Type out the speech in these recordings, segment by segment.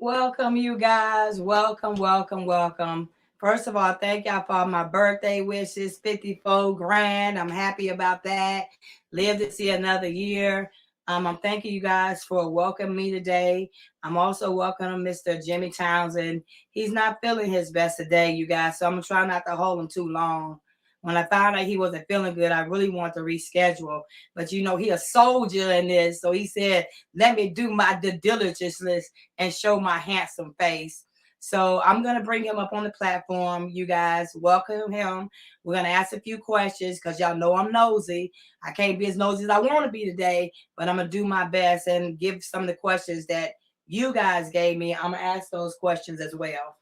Welcome, you guys. Welcome, welcome, welcome. First of all, thank y'all for my birthday wishes. 54 grand. I'm happy about that. Live to see another year. I'm thanking you guys for welcoming me today. I'm also welcoming Mr. Jimmy Townsend. He's not feeling his best today, you guys, so I'm going to try not to hold him too long. When I found out he wasn't feeling good, I really want to reschedule. But you know, he a soldier in this. So he said, let me do my due diligence list and show my handsome face. So I'm going to bring him up on the platform. You guys welcome him. We're going to ask a few questions because y'all know I'm nosy. I can't be as nosy as I want to be today, but I'm going to do my best and give some of the questions that you guys gave me. I'm going to ask those questions as well.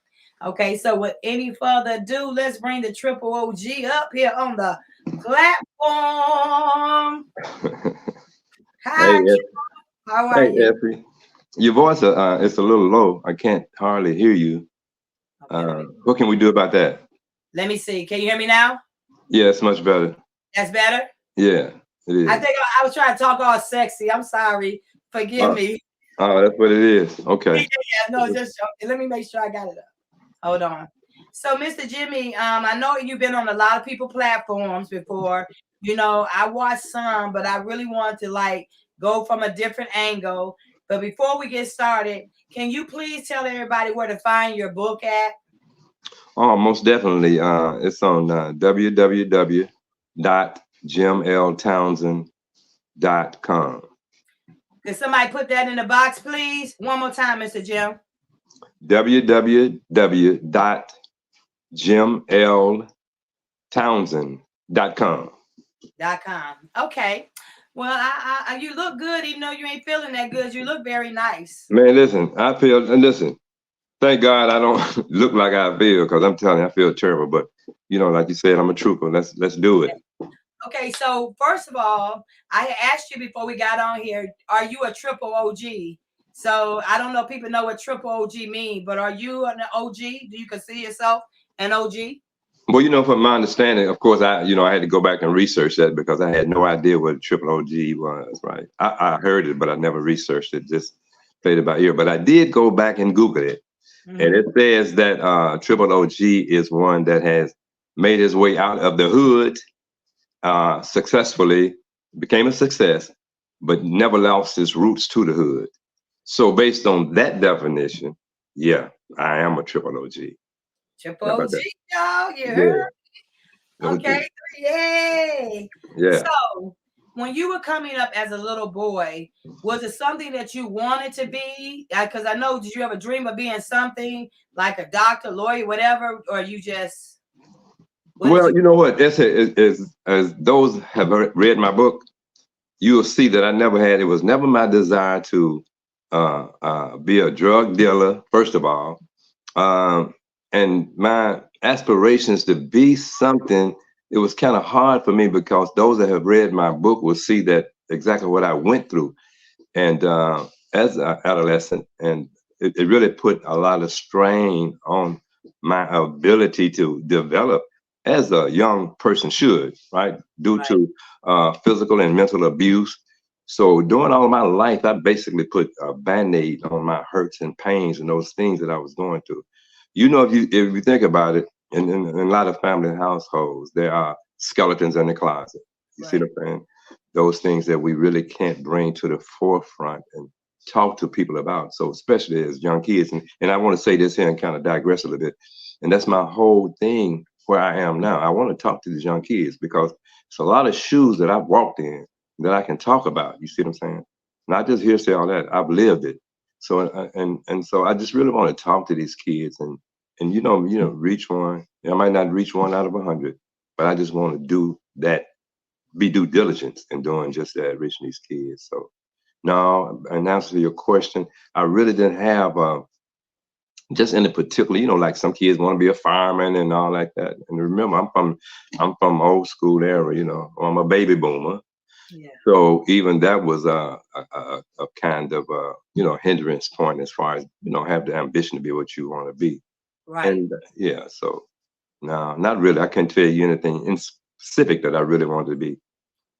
Okay, so with any further ado, let's bring the triple OG up here on the platform. Hi, Hey, how are hey, you? Essie. Your voice it's a little low. I can't hardly hear you. Okay, What can we do about that? let me see. Can you hear me now? Yeah, it's much better. That's better. Yeah, it I is. think I was trying to talk all sexy. I'm sorry. Forgive Uh, me. that's what it is. Yeah, Okay. no, just joking. Let me make sure I got it up. Hold on. So, Mr. Jimmy, I know you've been on a lot of people platforms before. You know, I watched some, but I really want to like go from a different angle. But before we get started, can you please tell everybody where to find your book at? Oh, most definitely. It's on www.jimltownsend.com. Can somebody put that in the box, please? One more time, Mr. Jim. www.jimltownsend.com. .com. Okay. Well, you look good, even though you ain't feeling that good. You look very nice. Man, listen, listen. Thank God I don't look like I feel because I'm telling you, I feel terrible. But like you said, I'm a trooper. Let's do it. Okay, so first of all, I had asked you before we got on here, are you a triple OG? So I don't know if people know what triple OG mean, but are you an OG? Do you consider yourself an OG? Well, from my understanding, of course, I had to go back and research that because I had no idea what a triple OG was. Right? I heard it, but I never researched it. Just played it by ear. But I did go back and Google it, and it says that triple OG is one that has made his way out of the hood successfully, became a success, but never lost his roots to the hood. So based on that definition, yeah, I am a triple OG. Triple How about OG, that? y'all, you Yeah, heard? no Okay, doubt. yay. Yeah. So when you were coming up as a little boy, was it something that you wanted to be? Because I know, did you have a dream of being something like a doctor, lawyer, whatever, or you just, what did Well, you? you know what? As those have read my book, you will see that I never had. It was never my desire to be a drug dealer. First of all, um, and my aspirations to be something. It was kind of hard for me because those that have read my book will see that exactly what I went through, and as an adolescent, and it really put a lot of strain on my ability to develop as a young person should, right? Due Right. to physical and mental abuse. So during all my life, I basically put a band-aid on my hurts and pains and those things that I was going through. If you think about it, in a lot of family households, there are skeletons in the closet. You see Right. what I'm saying? Those things that we really can't bring to the forefront and talk to people about. So especially as young kids, and I want to say this here and kind of digress a little bit. And that's my whole thing where I am now. I want to talk to these young kids because it's a lot of shoes that I've walked in that I can talk about. You see what I'm saying? Not just hearsay all that. I've lived it. So and so I just really want to talk to these kids and reach one. I might not reach one out of 100, but I just want to do that, be due diligence in doing just that, reaching these kids. So no, in answer to your question, I really didn't have just in the particular, like some kids want to be a fireman and all like that. And remember, I'm from old school era, I'm a baby boomer. Yeah. So even that was a kind of hindrance point as far as have the ambition to be what you want to be. Right. And yeah, so no, not really. I can't tell you anything in specific that I really wanted to be.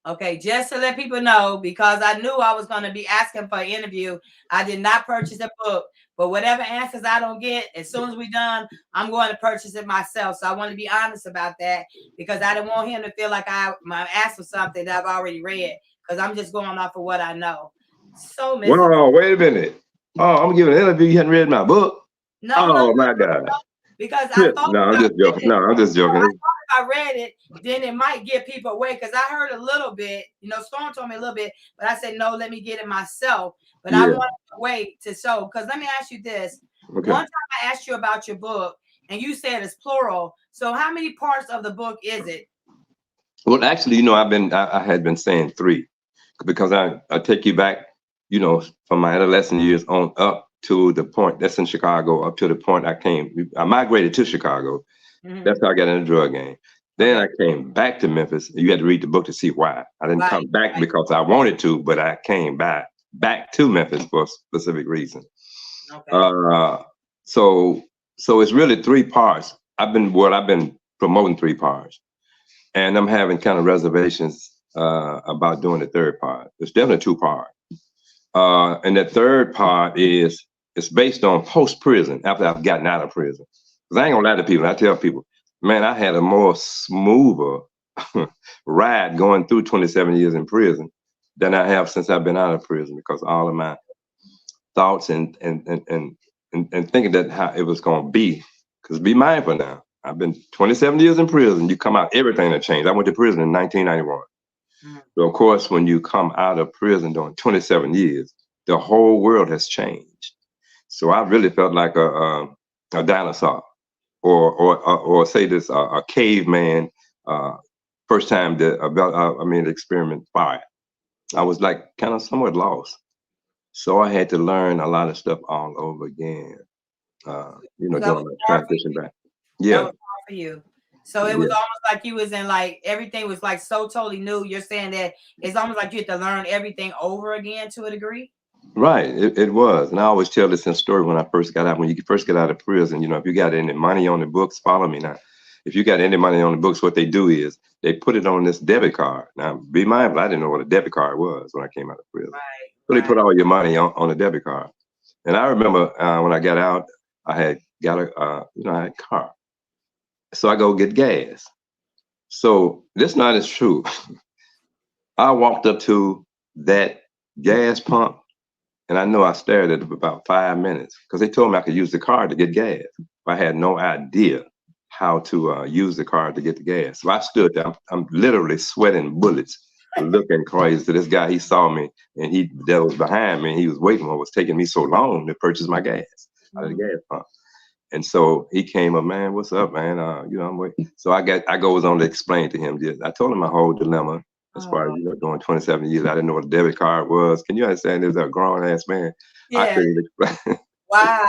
Okay, just to let people know, because I knew I was going to be asking for an interview, I did not purchase a book. But whatever answers I don't get, as soon as we're done, I'm going to purchase it myself. So I want to be honest about that, because I didn't want him to feel like I asked for something that I've already read, because I'm just going off of what I know. So, Mr. Whoa, wait a minute. Oh, I'm giving an interview. You hadn't read my book? No, Oh my God. because I thought No, I'm just joking. No, I'm just joking. if I read it, then it might give people away, because I heard a little bit, Storm told me a little bit, but I said, no, let me get it myself. But I wanted to wait to show, because let me ask you this. Okay. One time I asked you about your book, and you said it's plural. So how many parts of the book is it? Well, actually, I had been saying 3, because I take you back, from my adolescent years on up to the point that's in Chicago, up to the point I migrated to Chicago. That's how I got in the drug game. Then I came back to Memphis. You had to read the book to see why. I didn't come back because I wanted to, but I came back to Memphis for a specific reason. Okay. So it's really 3 parts. I've been promoting 3 parts, and I'm having kind of reservations about doing the 3rd part. It's definitely 2 parts. And the 3rd part it's based on post prison, after I've gotten out of prison. Because I ain't gonna lie to people. I tell people, man, I had a more smoother ride going through 27 years in prison than I have since I've been out of prison, because all of my thoughts and thinking that how it was gonna be. Because be mindful now. I've been 27 years in prison. You come out, everything has changed. I went to prison in 1991. So of course, when you come out of prison during 27 years, the whole world has changed. So I really felt like a dinosaur, or say this, a caveman. First time the experiment fire. I was like kind of somewhat lost. So I had to learn a lot of stuff all over again. During my transition back. That Yeah. was hard for you. So it was almost like you was in, like, everything was like so totally new. You're saying that it's almost like you had to learn everything over again to a degree? Right, it was. And I always tell this in story when I first got out. When you first get out of prison, if you got any money on the books, follow me now. If you got any money on the books, what they do is they put it on this debit card. Now, be mindful, I didn't know what a debit card was when I came out of prison. So they put all your money on a debit card. And I remember when I got out, I had got I had a car. So I go get gas. So this night is true. I walked up to that gas pump, and I know I stared at it for about 5 minutes, because they told me I could use the card to get gas. I had no idea how to use the card to get the gas. So I stood there. I'm literally sweating bullets, looking crazy. So this guy, he saw me, and that was behind me. He was waiting. What was taking me so long to purchase my gas out of the gas pump? And so he came up, man, what's up, man? I'm waiting. So I goes on to explain to him. I told him my whole dilemma. As far as doing 27 years, I didn't know what a debit card was. Can you understand? There's a grown ass man. Yeah. I couldn't explain. Wow.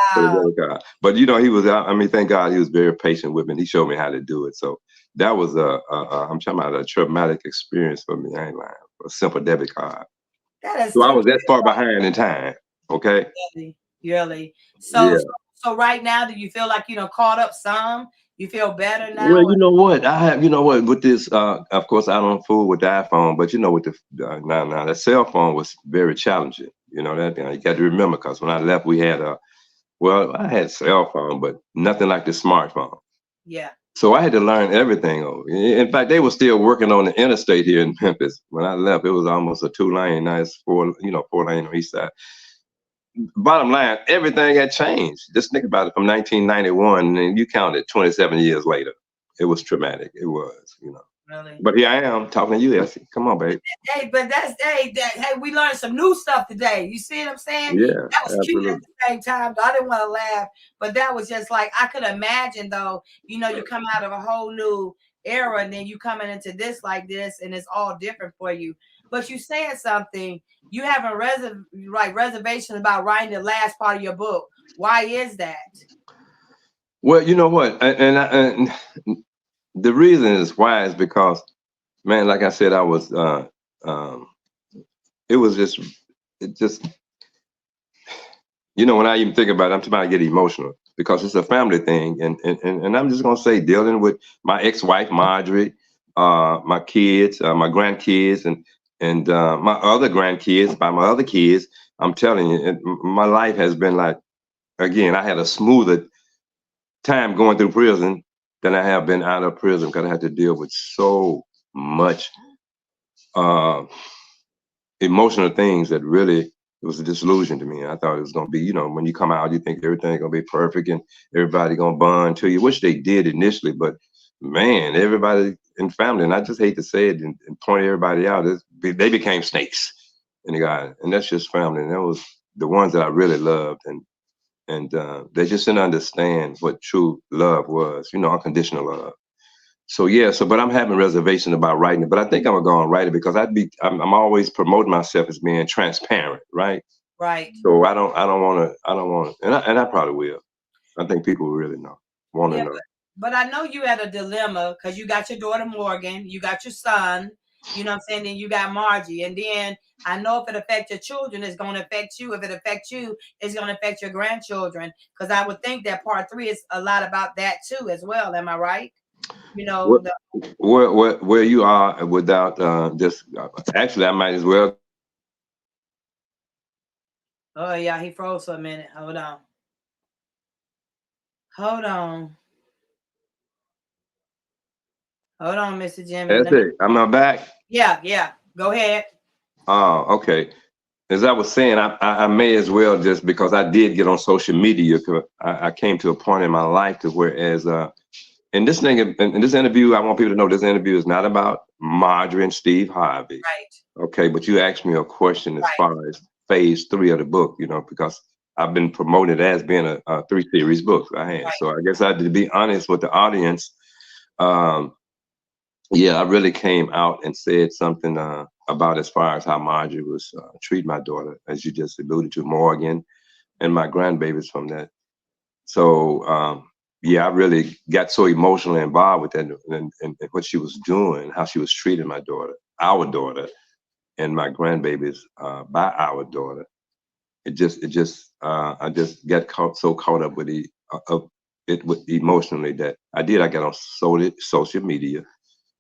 But he was. Thank God, he was very patient with me. He showed me how to do it. So that was I'm talking about a traumatic experience for me. I ain't lying. A simple debit card. So I was that far behind in time. Okay. Really. So right now, do you feel like caught up some? You feel better now? Well, you know what? I have, with this, of course, I don't fool with the iPhone, but with the, now that cell phone was very challenging. That you got to remember, because when I left, we had I had a cell phone, but nothing like the smartphone. Yeah. So I had to learn everything over. In fact, they were still working on the interstate here in Memphis. When I left, it was almost a 2-lane, nice 4-lane on each side. Bottom line, everything had changed. Just think about it, from 1991, and you counted 27 years later. It was traumatic. It was, Really? But here I am talking to you, Essie. Come on, babe. Hey, but hey, we learned some new stuff today. You see what I'm saying? Yeah, that was absolutely. Cute at the same time. Though I didn't want to laugh, but that was just like, I could imagine, though. You come out of a whole new era, and then you coming into this like this, and it's all different for you. But you said something. You have a reservation about writing the last part of your book. Why is that? Well, you know what, and the reason is why is because, man, like I said, I was. It was just, when I even think about it, I'm about to get emotional, because it's a family thing, and I'm just gonna say, dealing with my ex-wife Marjorie, my kids, my grandkids, and And my other grandkids, by my other kids, I'm telling you, my life has been like, again, I had a smoother time going through prison than I have been out of prison because I had to deal with so much uh, emotional things that really it was a disillusion to me. I thought it was gonna be, you know, when you come out, you think everything's gonna be perfect and everybody gonna bond to you, which they did initially, but man, everybody in family, and I just hate to say it and point everybody out, they became snakes in the guy, and that's just family, and that was the ones that I really loved, and they just didn't understand what true love was, you know, unconditional love. So yeah, so but I'm having reservations about writing it, but I think I'm gonna go and write it because I'm always promoting myself as being transparent, right? Right. So I don't wanna, and I probably will. I think people will really want to Yeah, know. but I know you had a dilemma because you got your daughter Morgan, you got your son, you know what I'm saying, then you got Margie. And then I know if it affects your children, it's gonna affect you. If it affects you, it's gonna affect your grandchildren. Because I would think that part three is a lot about that too as well. Am I right? You know, What, where you are without just actually, I might as well. oh yeah, he froze for a minute. Hold on. Hold on. Hold on, Mr. Jimmy. That's it. I'm not back. Yeah, yeah. Go ahead. Oh, okay. As I was saying, I may as well just because I did get on social media. 'Cause I came to a point in my life to where as and this thing in this interview, I want people to know this interview is not about Marjorie and Steve Harvey. Right, Okay, but you asked me a question as right, far as phase 3 of the book, you know, because I've been promoted as being a 3 series book I had. right. So I guess I had to be honest with the audience. Um, yeah, I really came out and said something about as far as how Marjorie was treating my daughter, as you just alluded to, Morgan, and my grandbabies from that. So yeah, I really got so emotionally involved with that and what she was doing, how she was treating my daughter, our daughter, and my grandbabies by our daughter. I just got so caught up with emotionally that I got on social media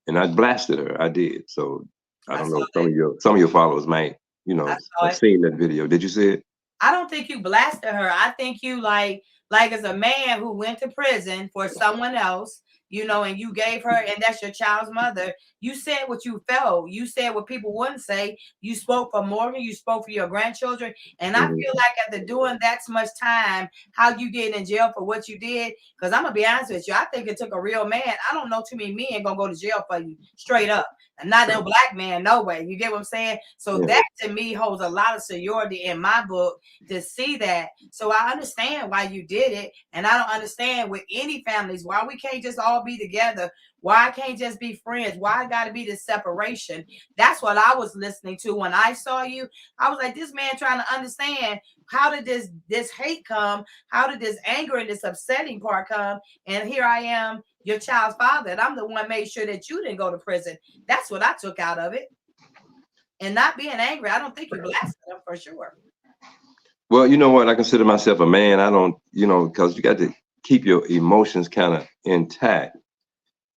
and I blasted her. I did. So I I don't saw know. that. Some of your followers might, you I know, saw have it. seen that video. Did you see it? I don't think you blasted her. I think you like as a man who went to prison for someone else, you know, and you gave her, and that's your child's mother. You said what you felt. You said what people wouldn't say. You spoke for Morgan. You spoke for your grandchildren. And I Mhm. feel like after doing that much time, how you get in jail for what you did, because I'm gonna be honest with you, I think it took a real man. I don't know too many men gonna go to jail for you straight up. And not no black man, no way. You get what I'm saying? So Yeah. that to me holds a lot of seniority in my book to see that. So I understand why you did it. And I don't understand with any families why we can't just all be together. Why I can't just be friends? Why I gotta be this separation? That's what I was listening to when I saw you. I was like, this man trying to understand how did this hate come? How did this anger and this upsetting part come? And here I am, your child's father, and I'm the one made sure that you didn't go to prison. That's what I took out of it. And not being angry. I don't think you blasted him for sure. Well, you know what? I consider myself a man. I don't, you know, because you got to keep your emotions kind of intact.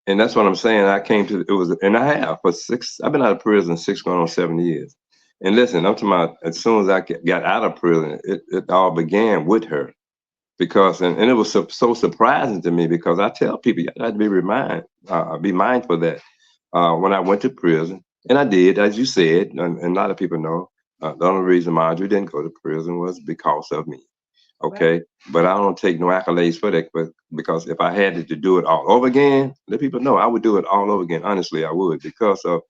And that's what I'm saying. I came to it was, and I have for six. I've been out of prison 6 going on 7 years. And listen, I'm talking about as soon as I got out of prison, it all began with her because, and it was so surprising to me because I tell people you got to be mindful that when I went to prison, and I did, as you said, and a lot of people know, the only reason Marjorie didn't go to prison was because of me. Right. Okay, but I don't take no accolades for that. But because if I had to do it all over again, let people know I would do it all over again. Honestly, I would because of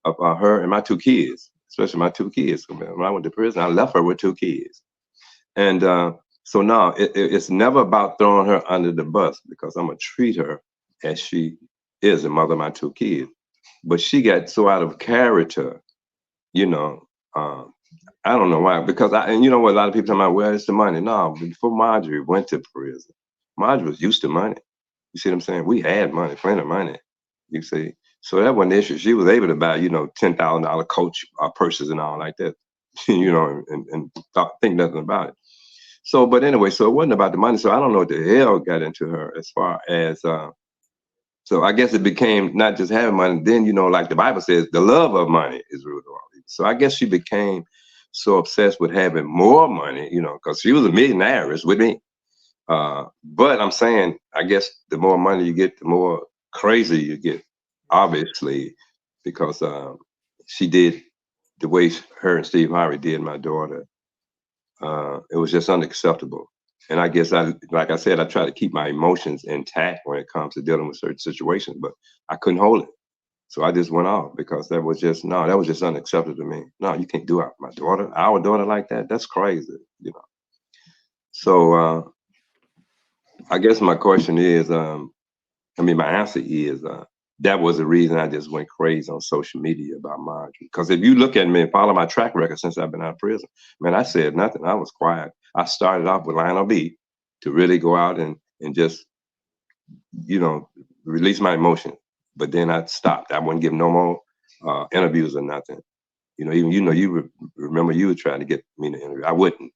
her and my 2 kids, especially my 2 kids. When I went to prison, I left her with 2 kids, and so now it's never about throwing her under the bus because I'm gonna treat her as she is the mother of my 2 kids. But she got so out of character, you know. Um, I don't know why, because and you know what, a lot of people talking about, well, it's the money. No, before Marjorie went to prison, Marjorie was used to money. You see what I'm saying? We had money, plenty of money. You see, so that wasn't the issue. She was able to buy, you know, $10,000 Coach purses and all like that, you know, and think nothing about it. So, but anyway, so it wasn't about the money. So I don't know what the hell got into her as far as. So I guess it became not just having money. Then you know, like the Bible says, the love of money is root of all evil. So I guess she became so obsessed with having more money, you know, because she was a millionaire with me. But I'm saying, I guess the more money you get, the more crazy you get, obviously, because she did the way her and Steve Harvey did my daughter. It was just unacceptable. And I guess like I said, I try to keep my emotions intact when it comes to dealing with certain situations, but I couldn't hold it. So I just went off because that was just, no, that was just unacceptable to me. No, you can't do it. My daughter, our daughter like that. That's crazy, you know. So I guess my question is, my answer is that was the reason I just went crazy on social media about Marjorie. Because if you look at me and follow my track record since I've been out of prison, man, I said nothing. I was quiet. I started off with Lionel B to really go out and just, you know, release my emotion. But then I stopped. I wouldn't give no more interviews or nothing. You know, even you remember you were trying to get me to interview. I wouldn't,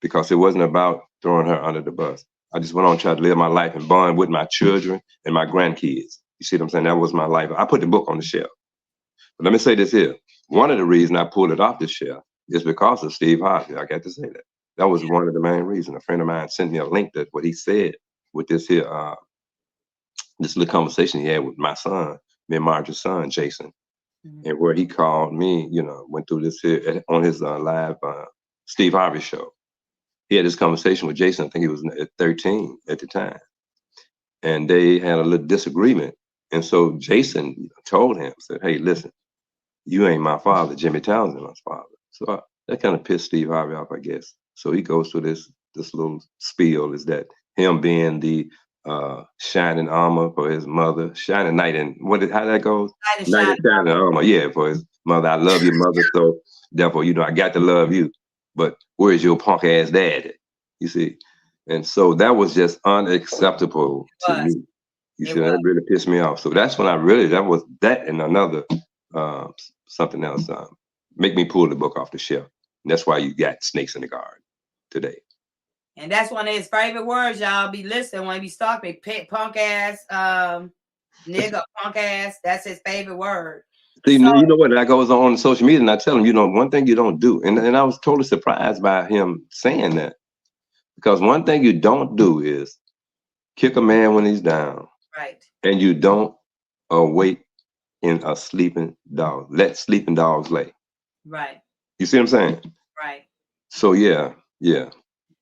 because it wasn't about throwing her under the bus. I just went on trying to live my life and bond with my children and my grandkids. You see what I'm saying? That was my life. I put the book on the shelf. But let me say this here. One of the reasons I pulled it off the shelf is because of Steve Harvey. I got to say that. That was one of the main reasons. A friend of mine sent me a link to what he said with this here, this little conversation he had with my son, me and Marjorie's son, Jason, and where he called me, you know, went through this here on his live Steve Harvey show. He had this conversation with Jason. I think he was at 13 at the time. And they had a little disagreement. And so Jason told him, said, hey, listen, you ain't my father. Jimmy Townsend my father. So that kind of pissed Steve Harvey off, I guess. So he goes through this little spiel, is that him being the shining armor for his mother, shining knight, and how that goes? Knight and shining armor, yeah, for his mother. I love your mother, so therefore, you know, I got to love you. But where's your punk ass daddy? You see? And so that was just unacceptable to me. You see, that really pissed me off. So that's when that was that and another something else make me pull the book off the shelf. And that's why you got Snakes in the Garden today. And that's one of his favorite words, y'all. Be listening when he stalk me. Punk ass, nigga, punk ass. That's his favorite word. See, so, you know what? That goes on social media, and I tell him, you know, one thing you don't do, and I was totally surprised by him saying that, because one thing you don't do is kick a man when he's down, right? And you don't wait in a sleeping dog. Let sleeping dogs lay. Right. You see what I'm saying? Right. So yeah.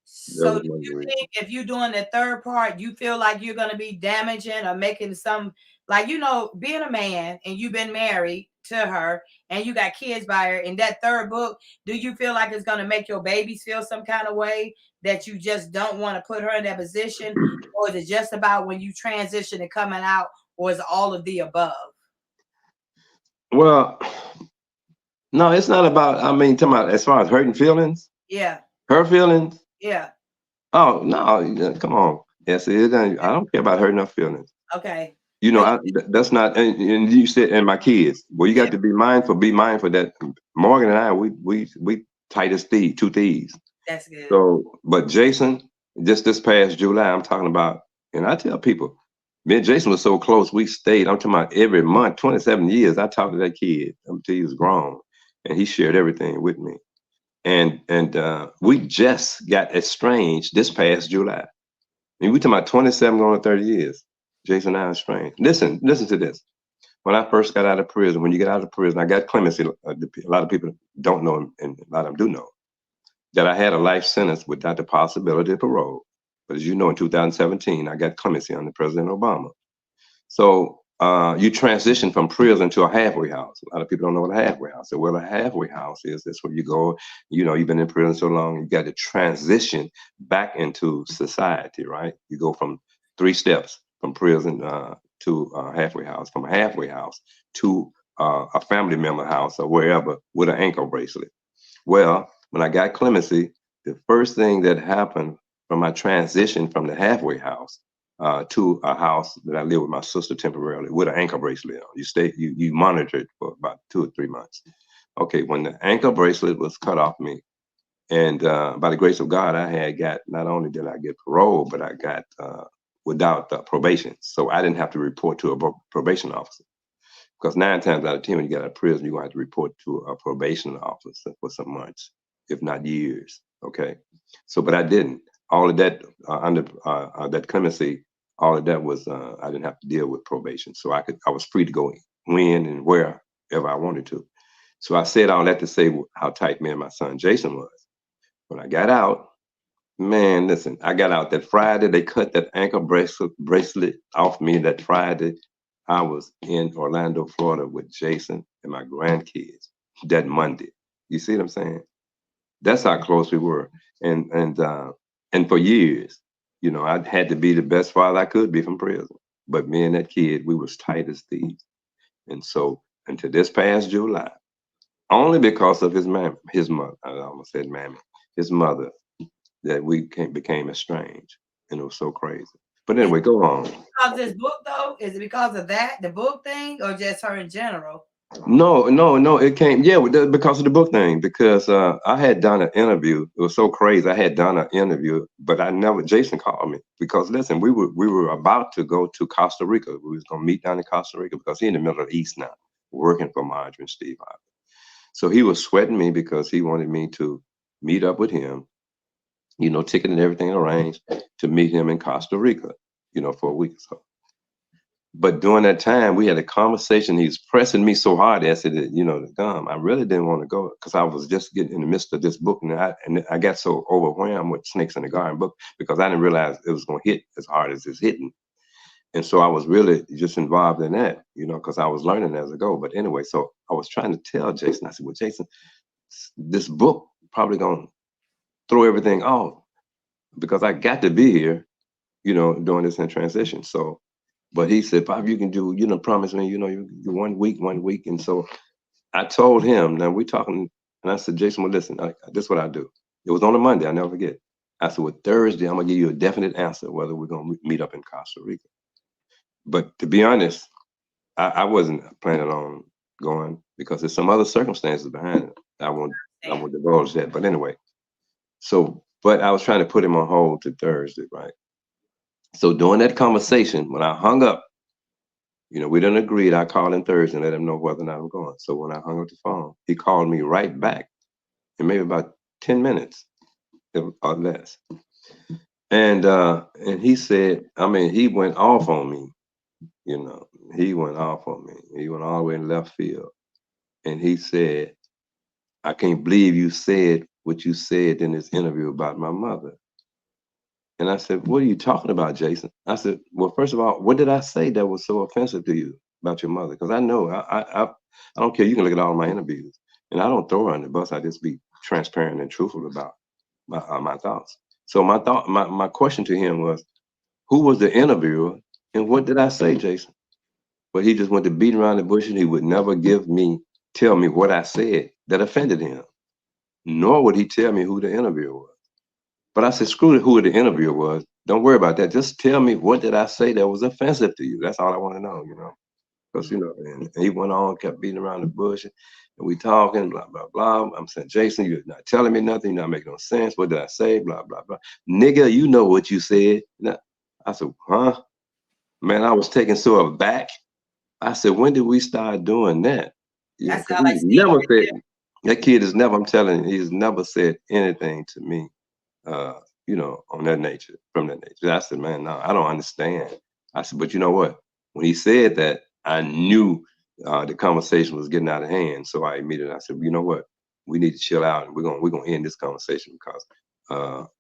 So do you think if you're doing the third part, you feel like you're going to be damaging or making some, like, you know, being a man and you've been married to her and you got kids by her, in that third book, do you feel like it's going to make your babies feel some kind of way that you just don't want to put her in that position? Or is it just about when you transition and coming out, or is it all of the above? Well, no, it's not about, I mean, talking about as far as hurting feelings. Yeah. Her feelings. Yeah. Oh, no, come on. Yes, I don't care about hurting her feelings. Okay. You know, that's not, and you said, and my kids, well, you got to be mindful that Morgan and I, we tight as thieves, two thieves. That's good. So, but Jason, just this past July, I'm talking about, and I tell people, me and Jason was so close, we stayed, I'm talking about every month, 27 years, I talked to that kid until he was grown, and he shared everything with me. And we just got estranged this past July. I mean, we talking about 27 going to 30 years. Jason and I are estranged. Listen to this. When I first got out of prison, when you get out of prison, I got clemency. A lot of people don't know, and a lot of them do know, that I had a life sentence without the possibility of parole. But as you know, in 2017, I got clemency under President Obama. So you transition from prison to a halfway house. A lot of people don't know what a halfway house is. Well, a halfway house is, that's where you go, you know, you've been in prison so long, you got to transition back into society, right? You go from 3 steps, from prison to a halfway house, from a halfway house to a family member house or wherever with an ankle bracelet. Well, when I got clemency, the first thing that happened from my transition from the halfway house to a house that I live with my sister temporarily with an ankle bracelet on. You monitor it for about 2 or 3 months. Okay, when the ankle bracelet was cut off me, and by the grace of God, I had got, not only did I get parole, but I got without probation. So I didn't have to report to a probation officer. Because 9 times out of 10, when you get out of prison, you're going to have to report to a probation officer for some months, if not years. Okay. So, but I didn't. All of that under that clemency, all of that was I didn't have to deal with probation, so I was free to go when and wherever I wanted to. So I said all that to say how tight me and my son Jason was. When I got out, man, listen, I got out that Friday. They cut that ankle bracelet off me that Friday. I was in Orlando, Florida with Jason and my grandkids that Monday. You see what I'm saying? That's how close we were. And for years, you know, I had to be the best father I could be from prison. But me and that kid, we was tight as thieves. And so until this past July, only because of his mother, I almost said mammy, his mother, that we became estranged. And it was so crazy. But anyway, go on. Because this book, though, is it because of that, the book thing, or just her in general? No, it came, because of the book thing, because I had done an interview. It was so crazy. I had done an interview, but Jason called me because listen, we were about to go to Costa Rica. We was gonna meet down in Costa Rica because he's in the middle of the East now, working for Marjorie and Steve Harvey. So he was sweating me because he wanted me to meet up with him, you know, ticket and everything arranged to meet him in Costa Rica, you know, for a week or so. But during that time, we had a conversation. He was pressing me so hard, I said, you know, I really didn't want to go because I was just getting in the midst of this book. And I got so overwhelmed with Snakes in the Garden book because I didn't realize it was going to hit as hard as it's hitting. And so I was really just involved in that, you know, because I was learning as I go. But anyway, so I was trying to tell Jason, I said, well, Jason, this book probably going to throw everything off because I got to be here, you know, during this in transition. So, but he said, Pop, you can do, you know, promise me, you know, you 1 week. And so I told him, now we talking, and I said, Jason, well, listen, this is what I do. It was on a Monday, I'll never forget. I said, well, Thursday, I'm gonna give you a definite answer whether we're gonna meet up in Costa Rica. But to be honest, I wasn't planning on going because there's some other circumstances behind it. I won't divulge that. But anyway, but I was trying to put him on hold to Thursday, right? So during that conversation, when I hung up, you know, we didn't agree. I called him Thursday and let him know whether or not I'm going. So when I hung up the phone, he called me right back in maybe about 10 minutes or less. And he said, I mean, he went off on me. You know, he went off on me. He went all the way in left field. And he said, I can't believe you said what you said in this interview about my mother. And I said, what are you talking about, Jason? I said, well, first of all, what did I say that was so offensive to you about your mother? Because I know, I don't care. You can look at all my interviews. And I don't throw her under the bus. I just be transparent and truthful about my thoughts. So my question to him was, who was the interviewer and what did I say, Jason? But he just went to beating around the bush and he would never tell me what I said that offended him. Nor would he tell me who the interviewer was. But I said, screw who the interviewer was. Don't worry about that. Just tell me what did I say that was offensive to you. That's all I want to know, you know. Because, you know, and he went on, kept beating around the bush. And we talking, blah, blah, blah. I'm saying, Jason, you're not telling me nothing. You're not making no sense. What did I say? Blah, blah, blah. Nigga, you know what you said. I said, huh? Man, I was taken so aback. I said, when did we start doing that? Yeah, never said, that kid is never, I'm telling you, he's never said anything to me. You know, on that nature, from that nature. I said, man, no, I don't understand. I said, but you know what? When he said that, I knew the conversation was getting out of hand. So I immediately, I said, you know what? We need to chill out and we're gonna end this conversation because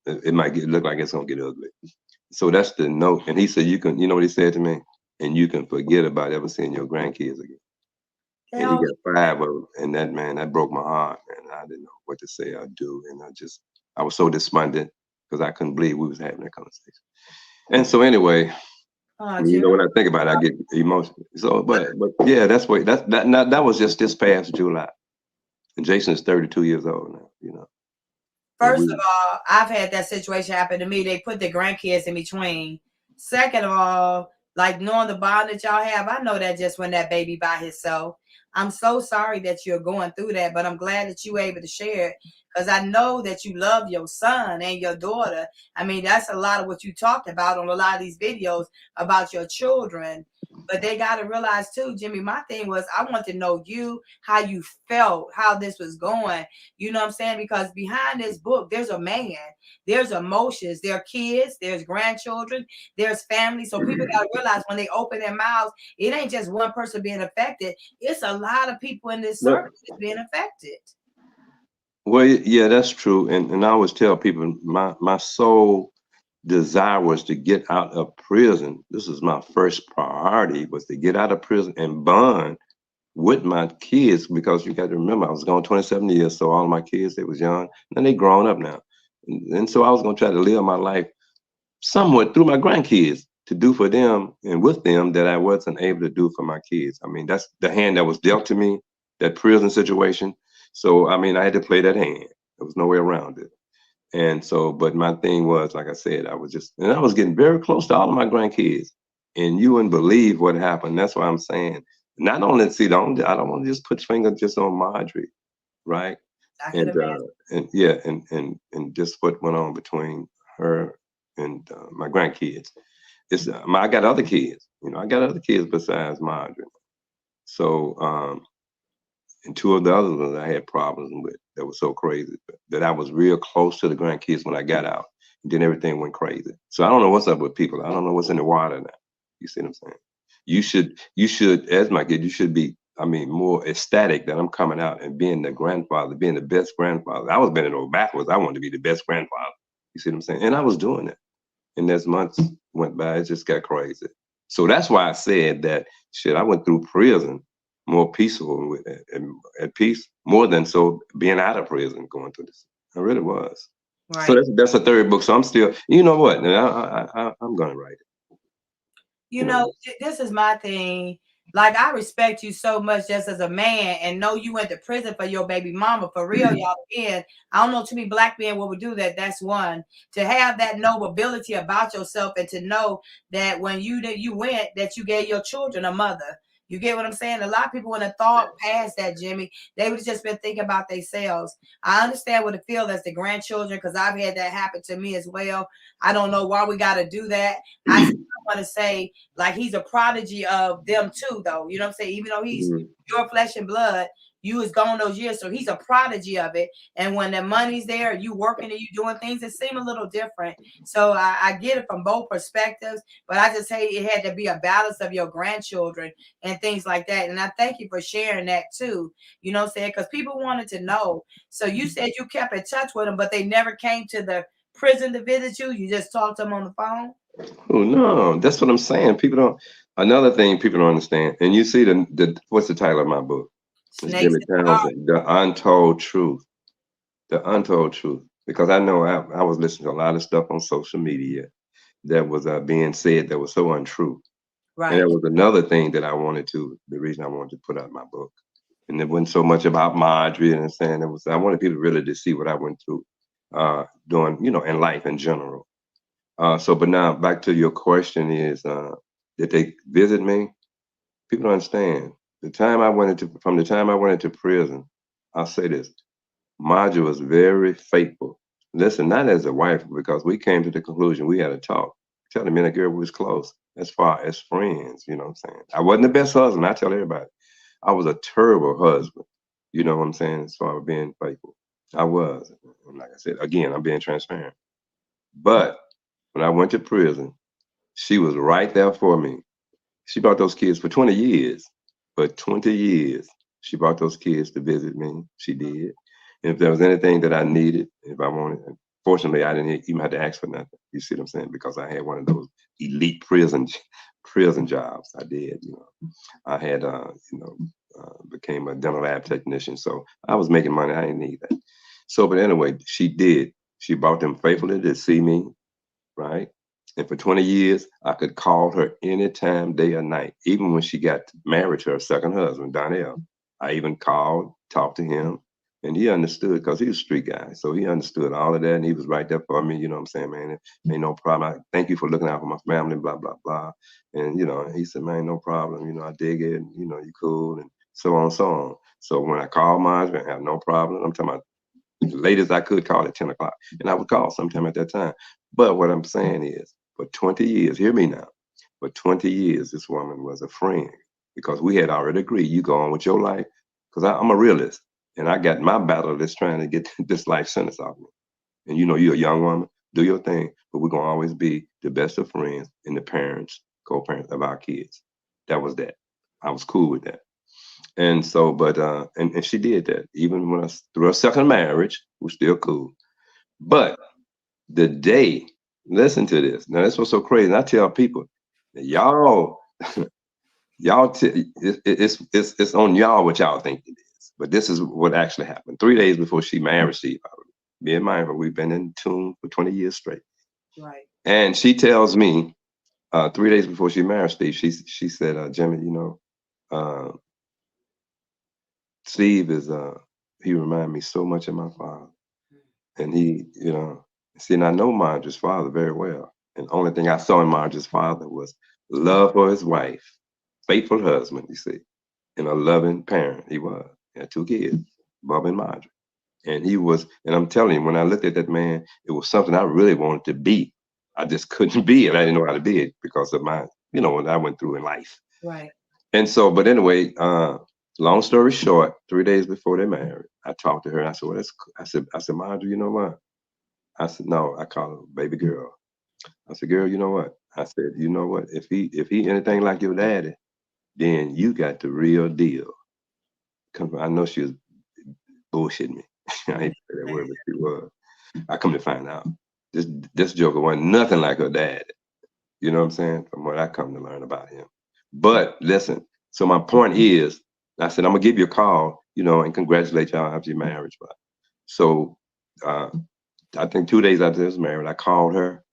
it might look like it's gonna get ugly. So that's the note. And he said, you know what he said to me? And you can forget about ever seeing your grandkids again. And he got 5 of them. And that broke my heart. And I didn't know what to say or do. And I was so despondent because I couldn't believe we was having that conversation. And so anyway, you know, when I think about it, I get emotional. So, but yeah, that was just this past July. And Jason is 32 years old now, you know. First of all, I've had that situation happen to me. They put the grandkids in between. Second of all, like knowing the bond that y'all have, I know that just when that baby by himself. I'm so sorry that you're going through that, but I'm glad that you were able to share it because I know that you love your son and your daughter. I mean, that's a lot of what you talked about on a lot of these videos about your children. But they got to realize too, Jimmy, my thing was I want to know you, how you felt, how this was going. You know what I'm saying? Because behind this book, there's a man, there's emotions, there are kids, there's grandchildren, there's family. So people got to realize when they open their mouths, it ain't just one person being affected. It's a lot of people in this circle that's being affected. Well, yeah, that's true. And I always tell people my sole desire was to get out of prison. This is my first priority, was to get out of prison and bond with my kids, because you got to remember I was gone 27 years, so all my kids, they was young, and they grown up now. And so I was gonna try to live my life somewhat through my grandkids, to do for them and with them that I wasn't able to do for my kids. I mean, that's the hand that was dealt to me, that prison situation. So I mean, I had to play that hand. There was no way around it. And so, but my thing was, like I said, I was getting very close to all of my grandkids. And you wouldn't believe what happened. That's why I'm saying, not only, see, I don't want to just put fingers just on Marjorie, right? I can imagine. And yeah, and just what went on between her and my grandkids. I got other kids, I got other kids besides Marjorie. So, and two of the other ones I had problems with, that was so crazy, that I was real close to the grandkids when I got out. And then everything went crazy. So I don't know what's up with people. I don't know what's in the water now. You see what I'm saying? You should, as my kid, you should be, I mean, more ecstatic that I'm coming out and being the grandfather, being the best grandfather. I was bending over backwards. I wanted to be the best grandfather. You see what I'm saying? And I was doing it. And as months went by, it just got crazy. So that's why I said that, shit, I went through prison more peaceful with it, and at peace, more than so being out of prison, going through this. I really was. So Right. that's a third book. So I'm still, you know what? I'm gonna write it. You know, this is my thing. Like, I respect you so much just as a man, and know you went to prison for your baby mama. For real, y'all. Again, I don't know too many black men what would do that. That's one. To have that nobility about yourself, and to know that when you went, that you gave your children a mother. You get what I'm saying? A lot of people wouldn't have thought past that, Jimmy. They would have just been thinking about themselves. I understand what it feels as the grandchildren, because I've had that happen to me as well. I don't know why we got to do that. I want to say, like, he's a prodigy of them too, though. You know what I'm saying? Even though he's your flesh and blood, you was gone those years, so he's a prodigy of it. And when the money's there, you working and you doing things, it seem a little different. So I get it from both perspectives, but I just say it had to be a balance of your grandchildren and things like that. And I thank you for sharing that too. You know what I'm saying? Because people wanted to know. So you said you kept in touch with them, but they never came to the prison to visit you. You just talked to them on the phone. Oh no, that's what I'm saying. People don't. Another thing people don't understand, and you see the what's the title of my book? It's Snakes Jimmy in the heart. Townsend, The Untold Truth. The Untold Truth. Because I know I was listening to a lot of stuff on social media that was being said that was so untrue. And Right. that was another thing that the reason I wanted to put out my book. And it wasn't so much about Marjorie and saying, I wanted people really to see what I went through doing, in life in general. But now back to your question is, did they visit me? People don't understand. From the time I went into prison, I'll say this, Marjorie was very faithful. Listen, not as a wife, because we came to the conclusion we had a talk. Telling me and the girl was close as far as friends, you know what I'm saying? I wasn't the best husband, I tell everybody. I was a terrible husband, you know what I'm saying, as far as being faithful. I was. And like I said, again, I'm being transparent. But when I went to prison, she was right there for me. She brought those kids for 20 years. For 20 years, she brought those kids to visit me. She did. And if there was anything that I needed, if I wanted, fortunately, I didn't even have to ask for nothing. You see what I'm saying? Because I had one of those elite prison jobs. I did. I had, became a dental lab technician. So I was making money. I didn't need that. So, but anyway, she did. She brought them faithfully to see me, right? And for 20 years, I could call her anytime, day or night. Even when she got married to her second husband, Donnell, I even called, talked to him, and he understood because he was a street guy. So he understood all of that, and he was right there for me. You know what I'm saying, man? Ain't no problem. Thank you for looking out for my family, blah, blah, blah. And, he said, man, no problem. I dig it. And, you cool, and so on and so on. So when I called Marjorie, I have no problem. I'm talking about the latest I could call at 10 o'clock. And I would call sometime at that time. But what I'm saying is, for 20 years, hear me now, For 20 years, this woman was a friend because we had already agreed, you go on with your life. Because I'm a realist and I got my battle that's trying to get this life sentence off me. And you know, you're a young woman, do your thing, but we're going to always be the best of friends and the parents, co-parents of our kids. That was that. I was cool with that. And so, but, and she did that. Even when through a second marriage, we're still cool. But the day, listen to this. Now, that's what's so crazy. And I tell people, y'all, it's on y'all what y'all think it is. But this is what actually happened. 3 days before she married Steve, me and mine, we've been in tune for 20 years straight. Right. And she tells me 3 days before she married Steve, she said, Jimmy, you know, Steve is he reminded me so much of my father. And he, you know, see, and I know Marjorie's father very well. And the only thing I saw in Marjorie's father was love for his wife, faithful husband, you see, and a loving parent. He was. He had 2 kids, Bob and Marjorie. And he was, and I'm telling you, when I looked at that man, it was something I really wanted to be. I just couldn't be it. I didn't know how to be it because of my, you know, what I went through in life. Right. And so, but anyway, long story short, 3 days before they married, I talked to her and I said, well, I said, Marjorie, you know what? I said, no, I call her baby girl. I said, girl, you know what? I said, you know what? If he anything like your daddy, then you got the real deal. I know she was bullshitting me. I hate to say that word, but she was. I come to find out, this joker wasn't nothing like her dad. You know what I'm saying? From what I come to learn about him. But listen, so my point is, I said, I'm gonna give you a call, you know, and congratulate y'all after your marriage. But so I think 2 days after this marriage, I called her.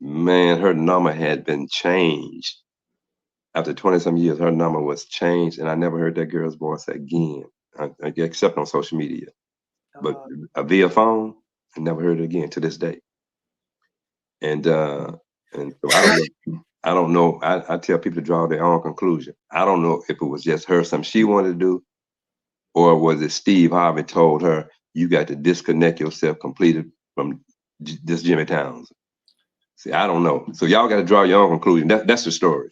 Man, her number had been changed. After 20 some years, her number was changed, and I never heard that girl's voice again, except on social media. But via phone, I never heard it again to this day. And so I don't know. I tell people to draw their own conclusion. I don't know if it was just her, something she wanted to do, or was it Steve Harvey told her, you got to disconnect yourself completely from this Jimmy Townsend. See, I don't know. So y'all got to draw your own conclusion. That's the story.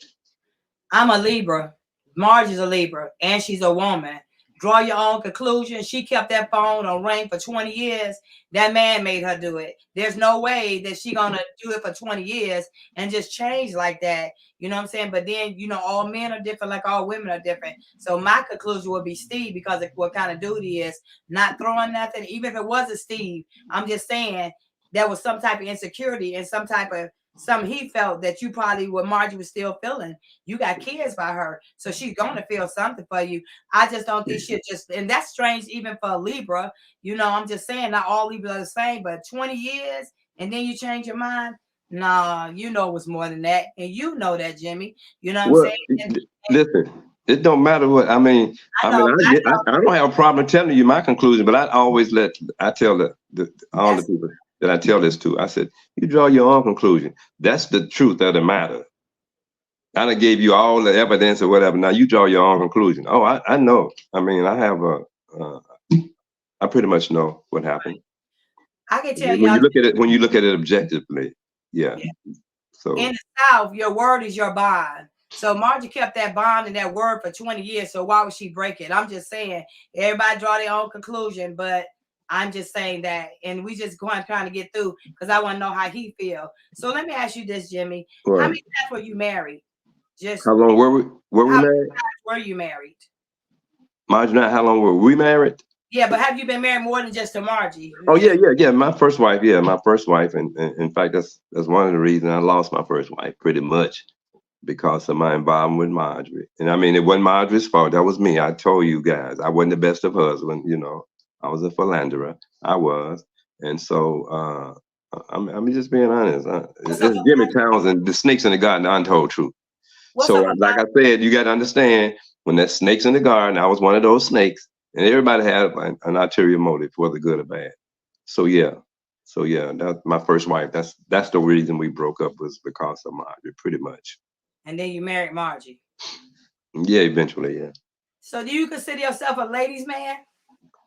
I'm a Libra. Margie's a Libra, and she's a woman. Draw your own conclusion. She kept that phone on ring for 20 years. That man made her do it. There's no way that she's going to do it for 20 years and just change like that. You know what I'm saying? But then, you know, all men are different like all women are different. So my conclusion would be Steve, because of what kind of dude he is, not throwing nothing. Even if it wasn't Steve, I'm just saying there was some type of insecurity and some type of something he felt that you probably, what Margie was still feeling. You got kids by her, so she's gonna feel something for you. I just don't think she'll just, and that's strange even for a Libra. You know, I'm just saying not all Libras are the same, but 20 years and then you change your mind. Nah, you know it was more than that, and you know that, Jimmy. You know what I'm saying? Listen, it don't matter what I mean. I don't have a problem telling you my conclusion, but I always tell all the people that I tell this to. I said, you draw your own conclusion. That's the truth of the matter. I done gave you all the evidence or whatever. Now you draw your own conclusion. Oh, I know. I mean, I have I pretty much know what happened. I can tell you when you look at it objectively. Yeah. So in the South, your word is your bond. So Margie kept that bond and that word for 20 years. So why would she break it? I'm just saying, everybody draw their own conclusion, but I'm just saying that, and we just trying to get through because I want to know how he feel. So let me ask you this, Jimmy. How many times were you married? Just how long were we married? Were you married? Margie, how long were we married? Yeah, but have you been married more than just to Margie? Oh yeah. My first wife, and in fact, that's one of the reasons I lost my first wife, pretty much because of my involvement with Marjorie. And I mean, it wasn't Marjorie's fault. That was me. I told you guys, I wasn't the best of husband. You know, I was a philanderer. I was, and so I'm just being honest. It's Jimmy Townsend, the snakes in the garden, the untold truth. So, like I said, you got to understand when there's snakes in the garden, I was one of those snakes. And everybody had an ulterior motive, whether good or bad. So yeah, that's my first wife. That's the reason we broke up, was because of Marjorie, pretty much. And then you married Margie. Yeah, eventually, yeah. So do you consider yourself a ladies' man?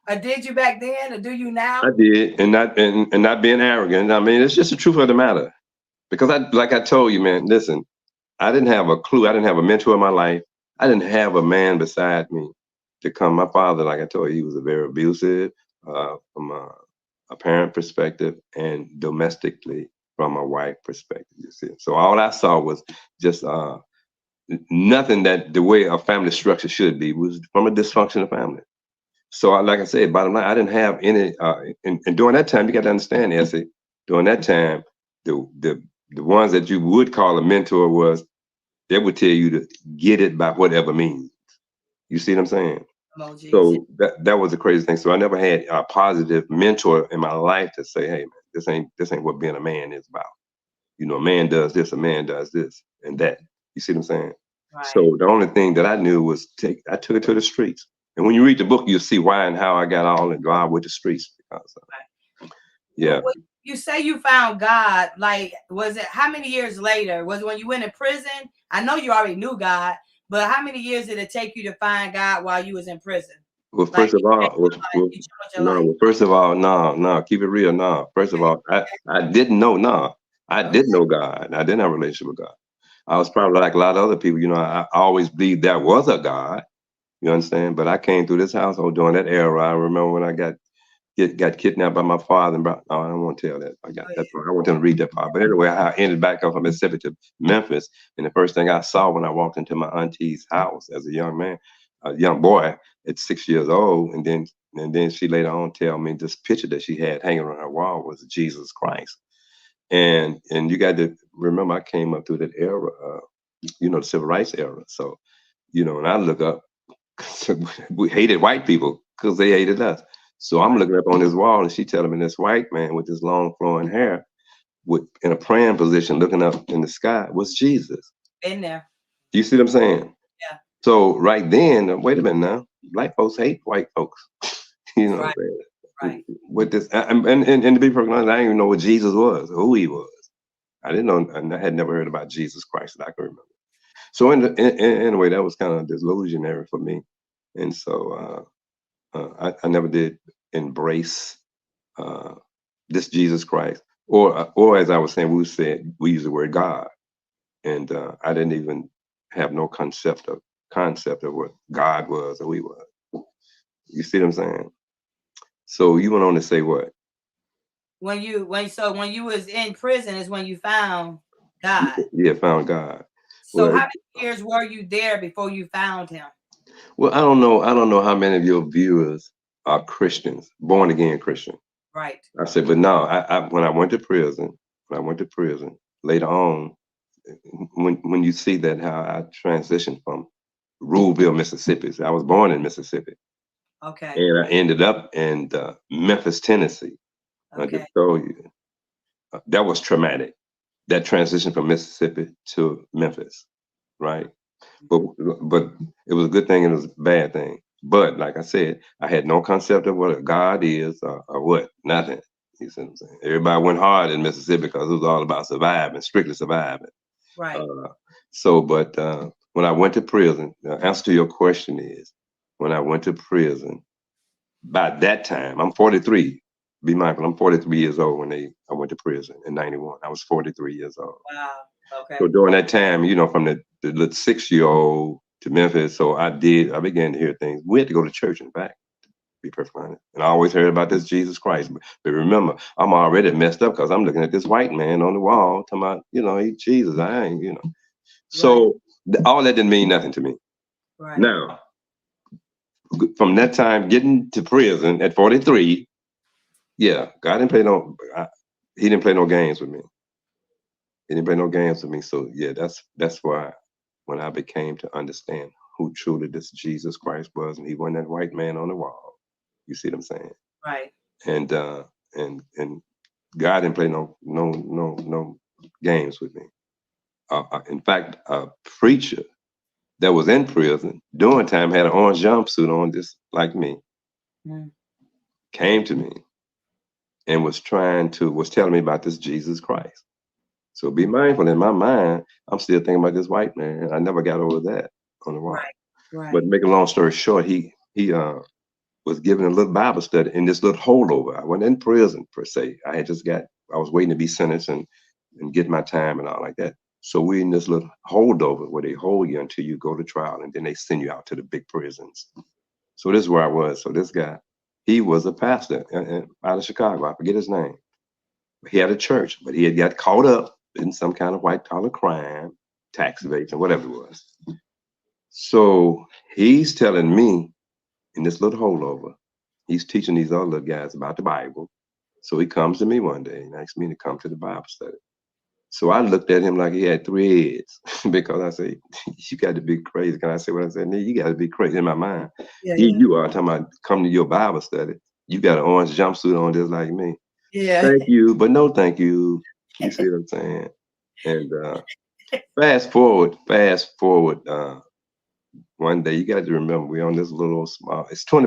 Or did you back then, or do you now? I did, and not being arrogant. I mean, it's just the truth of the matter. Because like I told you, man, listen, I didn't have a clue. I didn't have a mentor in my life. I didn't have a man beside me to come. My father, like I told you, he was a very abusive from a parent perspective and domestically from a wife perspective. You see, so all I saw was just nothing that the way a family structure should be was from a dysfunctional family. So, like I said, bottom line, I didn't have any. And during that time, you got to understand, Essie. During that time, the ones that you would call a mentor was they would tell you to get it by whatever means. You see what I'm saying? Emojis. So that was the crazy thing. So I never had a positive mentor in my life to say, "Hey, man, this ain't what being a man is about." You know, a man does this, a man does this, and that. You see what I'm saying? Right. So the only thing that I knew was I took it to the streets. And when you read the book, you'll see why and how I got all involved with the streets. Because, Right. yeah. You say you found God. Like, was it how many years later? Was it when you went in prison? I know you already knew God, but how many years did it take you to find God while you was in prison? Well, Like, first of all, he changed your life. no. Well, first of all, no. Keep it real, no. First of Okay. all, I didn't know, no. I Okay. didn't know God. I didn't have a relationship with God. I was probably like a lot of other people. You know, I always believed there was a God. You understand? But I came through this household during that era. I remember when I got kidnapped by my father and brought. Oh, I don't want to tell that. I got Oh, that part. I want them to read that part. But anyway, I ended back up from Mississippi to Memphis, and the first thing I saw when I walked into my auntie's house as a young man, a young boy at 6 years old, and then she later on tell me this picture that she had hanging on her wall was Jesus Christ. And you got to remember, I came up through that era, the civil rights era. So when I look up. We hated white people because they hated us. So I'm right. looking up on this wall, and she telling me this white man with this long flowing hair, with in a praying position, looking up in the sky, was Jesus. Been there. You see what I'm saying? Yeah. So right then, wait a minute now, black folks hate white folks. You know what Right. I'm Right. saying? With this, and to be perfectly honest, I didn't even know what Jesus was, who he was. I didn't know, and I had never heard about Jesus Christ that I can remember. So anyway, that was kind of disillusionary for me, and so. I never did embrace uh, this Jesus Christ, or as I was saying, we use the word God, and I didn't even have no concept of what God was or who He was. You see what I'm saying? So you went on to say what? When you was in prison is when you found God. Yeah, found God. So how Well, many years were you there before you found him? well, I don't know. I don't know how many of your viewers are Christians, born again Christian. Right. I said, but no. When I went to prison later on, when you see that how I transitioned from Ruleville, Mississippi. So I was born in Mississippi, Okay. and I ended up in Memphis, Tennessee. I just Okay. told you that was traumatic. That transition from Mississippi to Memphis, right? But but it was a good thing and it was a bad thing. But like I said, I had no concept of what a God is or what, nothing. You see what I'm saying? Everybody went hard in Mississippi because it was all about surviving, strictly surviving. Right. Uh, but when I went to prison, the answer to your question is when I went to prison, by that time, I'm 43. Be mindful, I'm 43 years old when I went to prison in 91. I was 43 years old. Wow. So Okay. during that time, from the little 6 year old to Memphis, so I began to hear things. We had to go to church in fact, to be perfectly honest. And I always heard about this Jesus Christ. But remember, I'm already messed up because I'm looking at this white man on the wall talking about, he Jesus. I ain't. Right. So all that didn't mean nothing to me. Right. Now, from that time getting to prison at 43, yeah, God didn't play he didn't play no games with me. He didn't play no games with me. So yeah, that's why when I became to understand who truly this Jesus Christ was, and he wasn't that white man on the wall. You see what I'm saying? Right. And and God didn't play no games with me. In fact, a preacher that was in prison during time had an orange jumpsuit on, just like me, Mm. came to me and was telling me about this Jesus Christ. So be mindful. In my mind, I'm still thinking about this white man. I never got over that on the wall. Right. But Right. to make a long story short, he was given a little Bible study in this little holdover. I wasn't in prison per se. I was waiting to be sentenced and get my time and all like that. So we in this little holdover where they hold you until you go to trial, and then they send you out to the big prisons. So this is where I was. So this guy, he was a pastor out of Chicago. I forget his name. He had a church, but he had got caught up in some kind of white collar crime, tax evasion, whatever it was. So he's telling me in this little holdover, he's teaching these other guys about the Bible. So he comes to me one day and asks me to come to the Bible study. So I looked at him like he had three heads because I said, you got to be crazy. Can I say what I said? You got to be crazy in my mind. Yeah, Here yeah. you are talking about come to your Bible study. You got an orange jumpsuit on just like me. Yeah. Thank you, but no thank you. You see what I'm saying? And fast forward, one day you got to remember we're on this little small, it's 20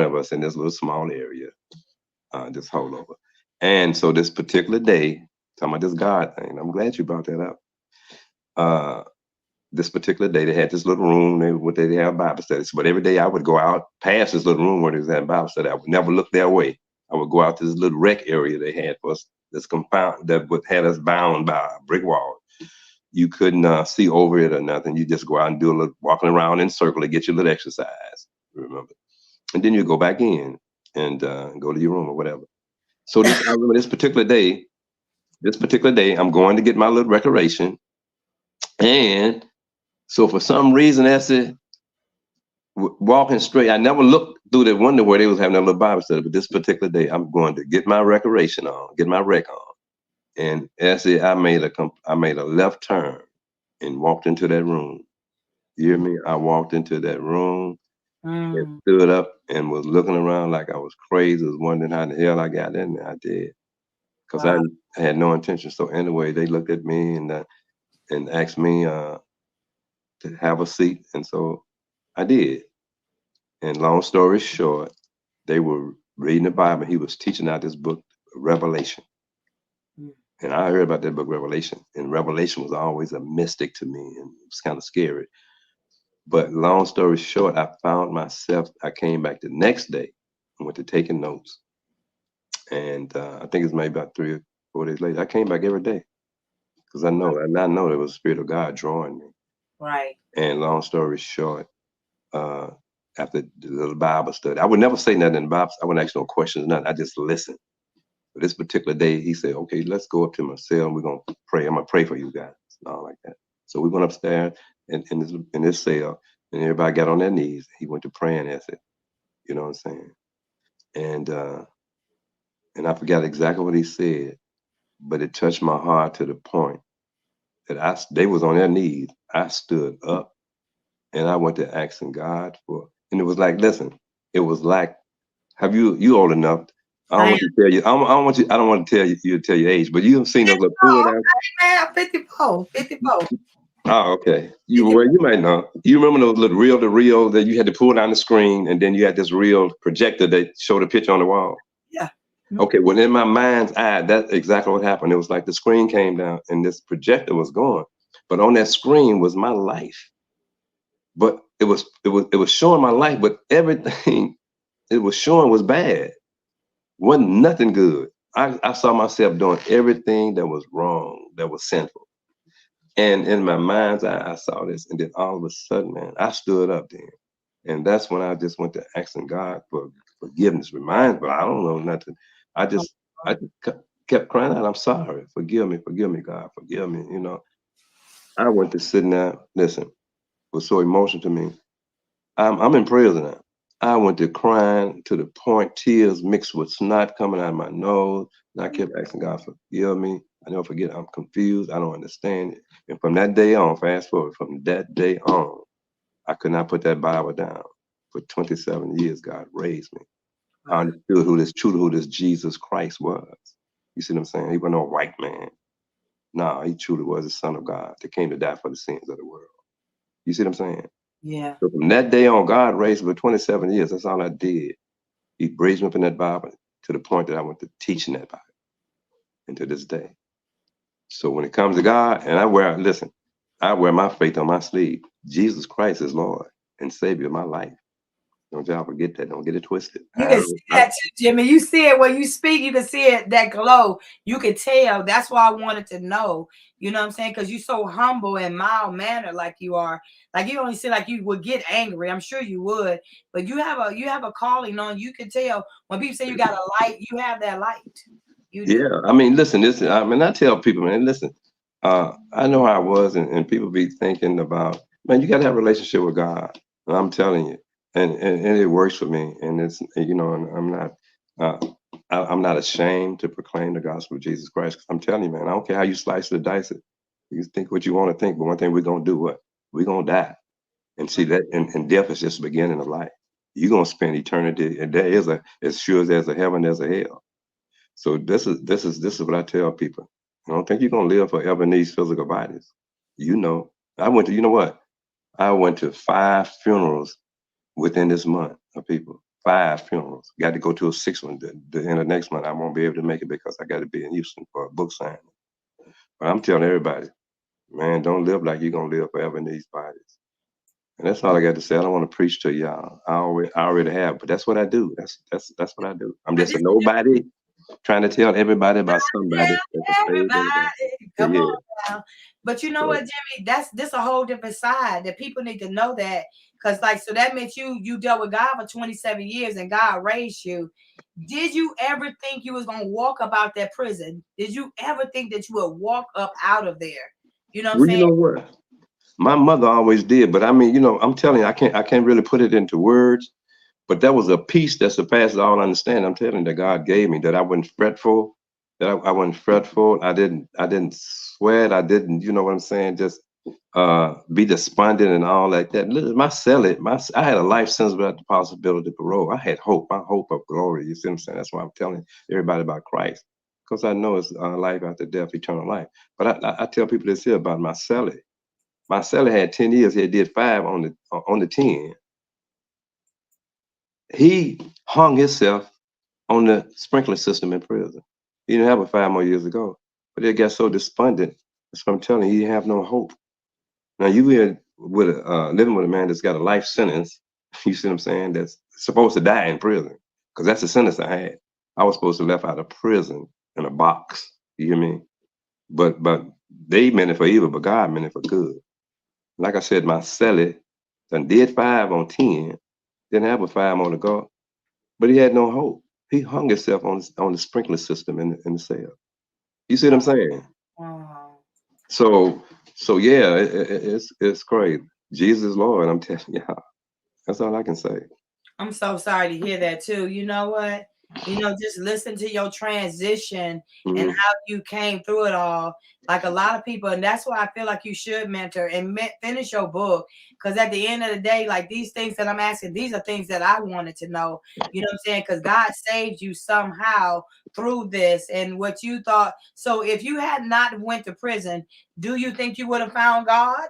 of us in this little small area, this holdover. And so this particular day, talking about this God thing, I'm glad you brought that up. This particular day, they had this little room they have Bible studies. But every day I would go out past this little room where they was having Bible study. I would never look their way. I would go out to this little rec area they had for us, this compound that had us bound by a brick wall. You couldn't see over it or nothing. You just go out and do a little walking around in a circle to get your little exercise, remember? And then you go back in and go to your room or whatever. So I remember this particular day, I'm going to get my little recreation. And so for some reason, Essie, walking straight, I never looked through the window where they was having a little Bible study, but this particular day, I'm going to get my recreation on, get my rec on. And Essie, I made a left turn and walked into that room. You hear me? I walked into that room and stood up and was looking around like I was crazy, was wondering how the hell I got in there. I did. Because Wow. I had no intention. So anyway, they looked at me and asked me to have a seat. And so I did. And long story short, they were reading the Bible. He was teaching out this book, Revelation. And I heard about that book, Revelation. And Revelation was always a mystic to me, and it was kind of scary. But long story short, I found myself, I came back the next day and went to taking notes. And I think it's maybe about 3 or 4 days later, I came back every day because I know there was the Spirit of God drawing me. Right. And long story short, after the little Bible study, I would never say nothing in the Bible. I wouldn't ask no questions, nothing. I just listened. But this particular day, he said, okay, let's go up to my cell and we're going to pray. I'm going to pray for you guys and all like that. So we went upstairs in this cell and everybody got on their knees. He went to praying as it, you know what I'm saying? And I forgot exactly what he said, but it touched my heart to the point that they was on their knees. I stood up and I went to asking God and it was like, listen, it was like, you old enough? I don't want to tell you. I don't want to tell you to tell your age, but you have seen those little pull down. Man, I'm 54. Oh, okay. You might know. You remember those little reel to reel that you had to pull down the screen, and then you had this real projector that showed a picture on the wall. Yeah. Okay. Well, in my mind's eye, that's exactly what happened. It was like the screen came down, and this projector was gone, but on that screen was my life. But it was showing my life, but everything it was showing was bad. Wasn't nothing good. I saw myself doing everything that was wrong, that was sinful. And in my mind's eye, I saw this. And then all of a sudden, man, I stood up then. And that's when I just went to asking God for forgiveness. But I don't know nothing. I just kept crying out, I'm sorry. Forgive me, God. Forgive me. You know, I went to sitting there. Listen, it was so emotional to me. I'm in prison now. I went to crying to the point, tears mixed with snot coming out of my nose. And I kept asking God, forgive me. I never forget, I'm confused. I don't understand it. And from that day on, fast forward, from that day on, I could not put that Bible down. For 27 years, God raised me. I understood who this Jesus Christ was. You see what I'm saying? He wasn't no white man. No, he truly was the Son of God that came to die for the sins of the world. You see what I'm saying? Yeah. So from that day on, God raised me for 27 years. That's all I did. He raised me up in that Bible to the point that I went to teaching that Bible. And to this day. So when it comes to God, and I wear my faith on my sleeve. Jesus Christ is Lord and Savior of my life. Don't y'all forget that. Don't get it twisted. You can see that too, Jimmy. You see it when you speak. You can see it, that glow. You can tell. That's why I wanted to know. You know what I'm saying? Because you're so humble and mild mannered, like you are. Like you only seem like you would get angry. I'm sure you would, but you have a calling on. You can tell when people say you got a light, you have that light. You do. Yeah, I mean, listen. I mean, I tell people, man, listen. I know how I was, and people be thinking about, man, you got to have a relationship with God. And I'm telling you, and it works for me. And it's, you know, and uh, I'm not ashamed to proclaim the gospel of Jesus Christ. 'Cause I'm telling you, man, I don't care how you slice or dice it. You think what you want to think, but one thing we're gonna do, what? We're gonna die. And see that, and death is just the beginning of life. You're gonna spend eternity, and there is as sure as there's a heaven, there's a hell. So this is what I tell people. I don't think you're gonna live forever in these physical bodies. You know, you know what? I went to 5 funerals within this month of people. 5 funerals. Got to go to a 6th one. The end of next month, I won't be able to make it because I got to be in Houston for a book signing. But I'm telling everybody, man, don't live like you're gonna live forever in these bodies. And that's all I got to say. I don't want to preach to y'all. I already have, but that's what I do. That's what I do. I'm But just this a is just nobody trying to tell everybody about somebody that can save everybody. everybody. So Come yeah. on now. But you know So what, Jimmy? That's this a whole different side that people need to know that. Because like so that meant you dealt with God for 27 years and God raised you. Did you ever think you was gonna walk up out that prison? Did you ever think that you would walk up out of there? You know what I'm well, you saying? know what? My mother always did, but I mean, you know, I'm telling you, I can't really put it into words. But that was a peace that surpasses all understanding. I'm telling you that God gave me, that I wasn't fretful, that I wasn't fretful. I didn't sweat. I didn't, you know what I'm saying? Just be despondent and all like that. Listen, I had a life sentence without the possibility of parole. I had hope, my hope of glory. You see what I'm saying? That's why I'm telling everybody about Christ, because I know it's life after death, eternal life. But I tell people this here about my cellie. My cellie had 10 years. He did 5 on the 10. He hung himself on the sprinkler system in prison. He didn't have it 5 more years ago, but he got so despondent. That's what I'm telling you. He didn't have no hope. Now you in with living with a man that's got a life sentence. You see what I'm saying? That's supposed to die in prison, because that's the sentence I had. I was supposed to left out of prison in a box. You hear me? But they meant it for evil, but God meant it for good. Like I said, my celly done did 5 on 10, didn't have a 5 more to go, but he had no hope. He hung himself on the sprinkler system in the cell. You see what I'm saying? Wow. So so yeah, it's crazy. Jesus is Lord. I'm telling you, that's all I can say. I'm so sorry to hear that too. You know what? Just listen to your transition and Hmm. how you came through it all. Like a lot of people, and that's why I feel like you should mentor and finish your book. Because at the end of the day, like these things that I'm asking, these are things that I wanted to know. You know what I'm saying? Because God saved you somehow through this and what you thought. So if you had not went to prison, do you think you would have found God?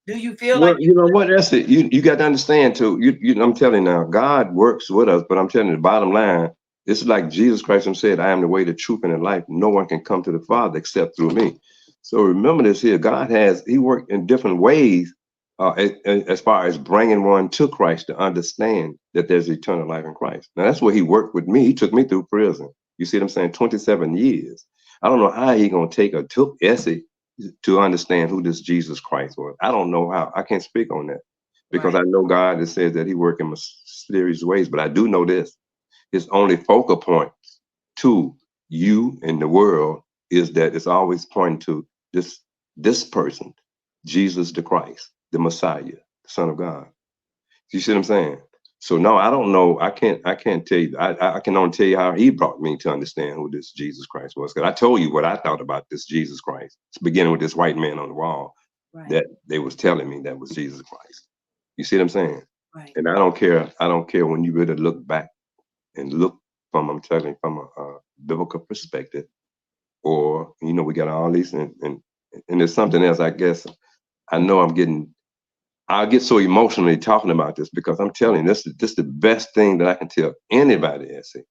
Do you feel Well, like you? you know what? That's it. You got to understand too. I'm telling you now, God works with us, but I'm telling you, the bottom line, it's like Jesus Christ said, "I am the way, the truth, and the life. No one can come to the Father except through me." So remember this here. He worked in different ways, as far as bringing one to Christ to understand that there's eternal life in Christ. Now that's where He worked with me. He took me through prison. You see what I'm saying? 27 years. I don't know how He gonna take or took Essie to understand who this Jesus Christ was. I don't know how. I can't speak on that because Right. I know God that says that He works in mysterious ways. But I do know this: His only focal point to you and the world is that it's always pointing to this person, Jesus the Christ, the Messiah, the Son of God. You see what I'm saying? So no, I don't know. I can't tell you. I can only tell you how He brought me to understand who this Jesus Christ was. Because I told you what I thought about this Jesus Christ. It's beginning with this white man on the wall Right. that they was telling me that was Jesus Christ. You see what I'm saying? Right. And I don't care. I don't care when you really look back and look from, I'm telling you, from a biblical perspective, or we got all these, and there's something else. I guess I know I'll get so emotionally talking about this because I'm telling you, this is the best thing that I can tell anybody, Essie.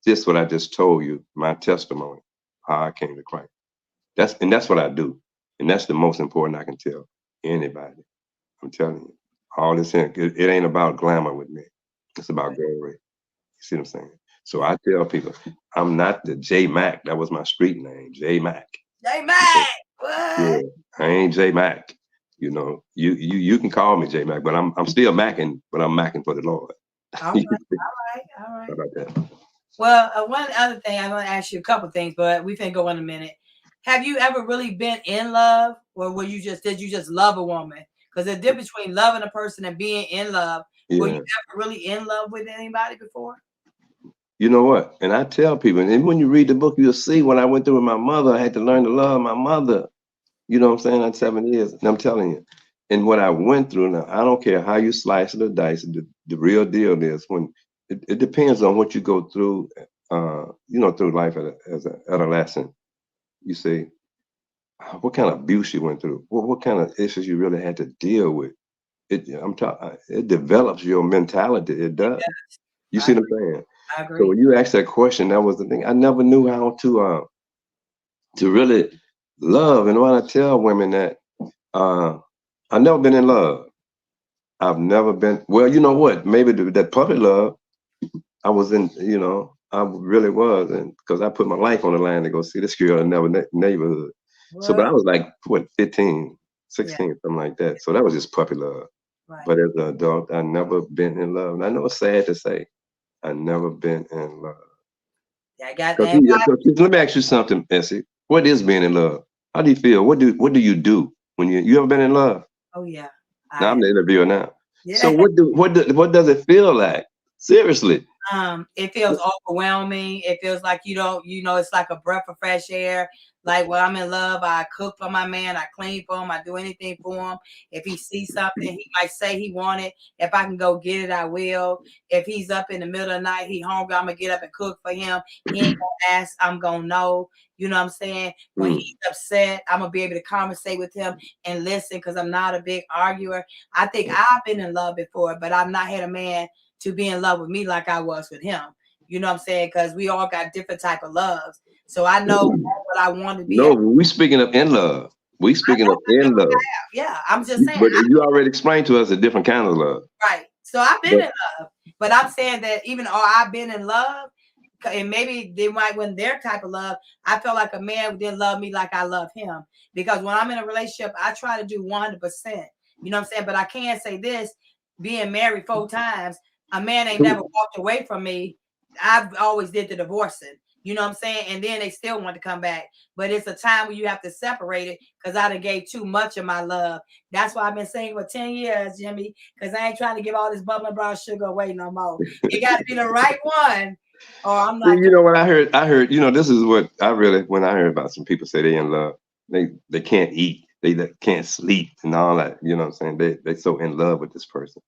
Just what I just told you, my testimony, how I came to Christ. That's what I do. And that's the most important I can tell anybody. I'm telling you. All this here, it ain't about glamour with me. It's about glory. You see what I'm saying? So Yeah. I tell people, I'm not the J Mac. That was my street name, J Mac. J Mac. Yeah, What? I ain't J Mac. You know, you can call me J Mac, but I'm still Macking, but I'm Macking for the Lord. All How right, all right. about that? Well, one other thing I'm going to ask you a couple things, but we can go in a minute. Have you ever really been in love, or did you just love a woman? Because the difference between loving a person and being in love. Were you Yeah. ever really in love with anybody before? You know what? And I tell people, and when you read the book, you'll see what I went through with my mother. I had to learn to love my mother. You know what I'm saying? At 7 years. And I'm telling you. And what I went through now, I don't care how you slice it or dice it, the real deal is when it depends on what you go through, through life as an adolescent. You see, what kind of abuse you went through, what kind of issues you really had to deal with. It develops your mentality. It does. You I, see what I'm saying? I So agree. when you asked that question, that was the thing. I never knew how to really love. And when I tell women that I've never been in love. I've never been. Well, you know what? Maybe that puppy love. I was in. I really was, and because I put my life on the line to go see this girl in another neighborhood. So, but What? I was like, what, 15, Yeah, 16, something like that. So that was just puppy love. right. But as an adult, I never been in love. And I know it's sad to say, I never been in love. Yeah, I got Cause, and let me ask you something, Essie. What is being in love? How do you feel? What do you do when you ever been in love? oh yeah, Now I I'm the interviewer now. So yeah. what does it feel like? Seriously. It feels overwhelming. It feels like it's like a breath of fresh air. Like when I'm in love, I cook for my man, I clean for him, I do anything for him. If he sees something, he might say he want it. If I can go get it, I will. If he's up in the middle of the night, he hungry, I'm gonna get up and cook for him. He ain't gonna ask, I'm gonna know. You know what I'm saying? When Mm, he's upset, I'm gonna be able to conversate with him and listen because I'm not a big arguer. I think I've been in love before, but I've not had a man to be in love with me like I was with him. You know what I'm saying? Because we all got different type of loves. So I know mm. what I want to be. No, we speaking of in love. We speaking of in love. Yeah, I'm just saying. But you already explained to us a different kind of love. Right. So I've been But in love, but I'm saying that even though I've been in love, and maybe they might win their type of love, I felt like a man didn't love me like I love him. Because when I'm in a relationship, I try to do 100%. You know what I'm saying? But I can say this, being married 4 times, a man ain't never walked away from me. I've always did the divorcing. You know what I'm saying? And then they still want to come back. But it's a time where you have to separate it because I done gave too much of my love. That's why I've been saying for 10 years, Jimmy, because I ain't trying to give all this bubbling brown sugar away no more. It got to be the right one, or I'm see, not you doing know what I heard, this is what I really when I heard about some people say they in love, they can't eat, they can't sleep and all that, you know what I'm saying? They so in love with this person.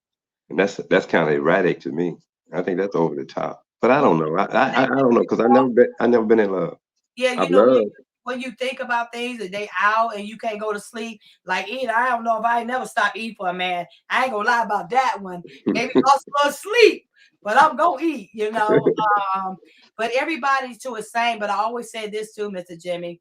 And that's kind of erratic to me. I think that's over the top. But I well, don't know. I don't know because I never been in love. yeah, I've you know, loved. when you think about things and they out and you can't go to sleep, like eat, I don't know if I ain't never stop eating for a man. I ain't gonna lie about that one. Maybe I'll sleep, but I'm gonna eat, you know. But everybody's to a same. But I always say this too, Mr. Jimmy.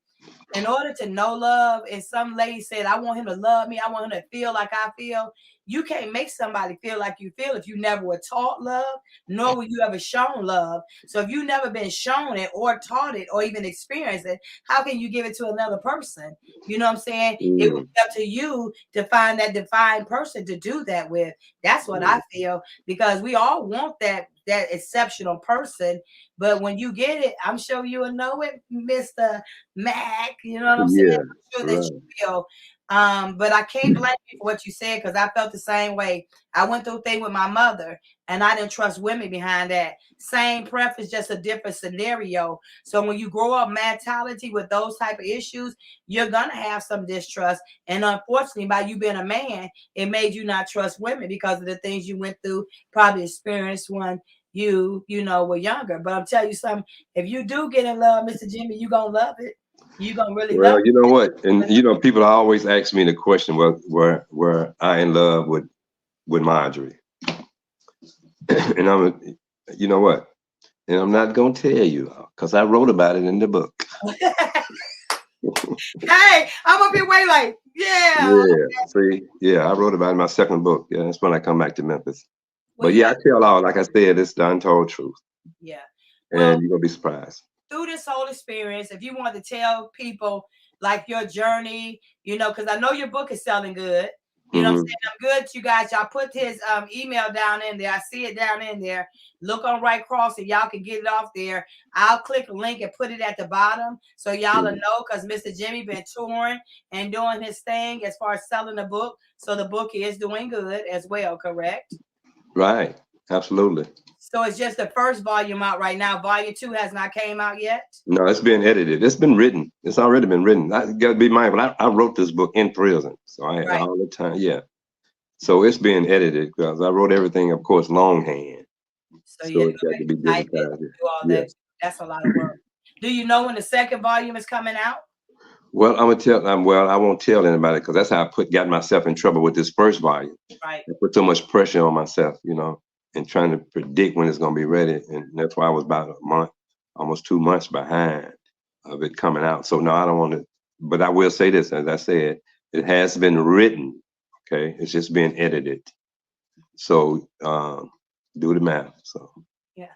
In order to know love, and some lady said, I want him to love me, I want him to feel like I feel. You can't make somebody feel like you feel if you never were taught love, nor were you ever shown love. So if you never been shown it or taught it or even experienced it, how can you give it to another person? You know what I'm saying? It would Mm, be up to you to find that defined person to do that with. That's what I mm. feel, because we all want that exceptional person. But when you get it, I'm sure you'll know it, Mr. Mac. You know what I'm saying? Yeah, I'm sure that right. you will. But I can't blame you for what you said, because I felt the same way. I went through a thing with my mother, and I didn't trust women behind that. Same preference, just a different scenario. So when you grow up mentality with those type of issues, you're gonna have some distrust. And unfortunately, by you being a man, it made you not trust women because of the things you went through, probably experienced when you were younger. But I'm telling you something, if you do get in love, Mr. Jimmy, you gonna love it. You gonna really love Well, you know what? And it. people always ask me the question, well, were I in love with Marjorie? And you know what? And I'm not gonna tell you because I wrote about it in the book. Hey, I'm gonna be way like, yeah. Yeah, see, yeah, I wrote about it in my second book. Yeah, that's when I come back to Memphis. Well, But yeah, yeah, I tell all, like I said, it's the untold truth, yeah. Well, and you're gonna be surprised. through this whole experience, if you want to tell people like your journey, you know, because I know your book is selling good. You know what I'm saying? I'm good, you guys. Y'all put his email down in there. I see it down in there. Look on right cross and y'all can get it off there. I'll click a link and put it at the bottom so y'all will know, because Mr. Jimmy been touring and doing his thing as far as selling the book. So the book is doing good as well, correct? Right. Absolutely. So it's just the first volume out right now. Volume 2 has not came out yet? No, it's been edited. It's been written. It's already been written. I got to be mindful. I wrote this book in prison, so I had all the time. Yeah. So it's being edited because I wrote everything, of course, longhand. So So you it's got to be type it, digitized. do all Yeah. that. That's a lot of work. Do you know when the second volume is coming out? Well, I'm gonna tell. Well, I won't tell anybody because that's how I got myself in trouble with this first volume. Right. I put so much pressure on myself, you know, and trying to predict when it's gonna be ready, and that's why I was about a month, almost 2 months behind of it coming out. So no, I don't want to. But I will say this, as I said, it has been written. Okay, it's just been edited. So do the math. So. Yeah.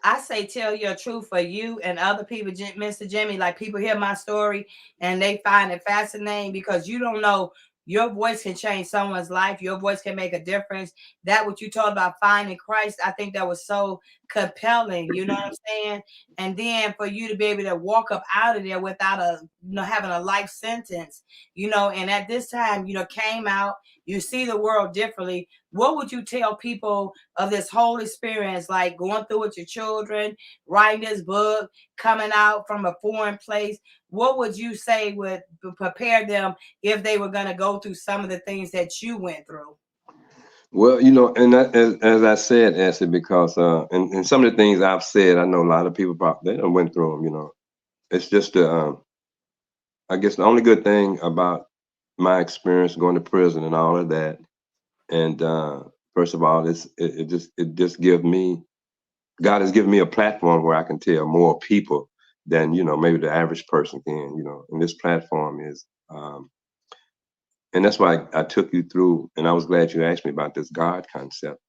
I say tell your truth for you and other people, Mr. Jimmy. Like, people hear my story and they find it fascinating because you don't know, your voice can change someone's life. Your voice can make a difference. That what you told about finding Christ, I think that was so compelling. You know what I'm saying? And then for you to be able to walk up out of there without having a life sentence, and at this time, came out, you see the world differently. What would you tell people of this whole experience, like going through with your children, writing this book, coming out from a foreign place? What would you say would prepare them if they were going to go through some of the things that you went through? Well, and that, as I said, Essie, because and some of the things I've said, I know a lot of people probably they done went through them. It's just I guess the only good thing about my experience going to prison and all of that, and first of all, it just give me, God has given me a platform where I can tell more people than maybe the average person can. And this platform is. And that's why I took you through, and I was glad you asked me about this God concept,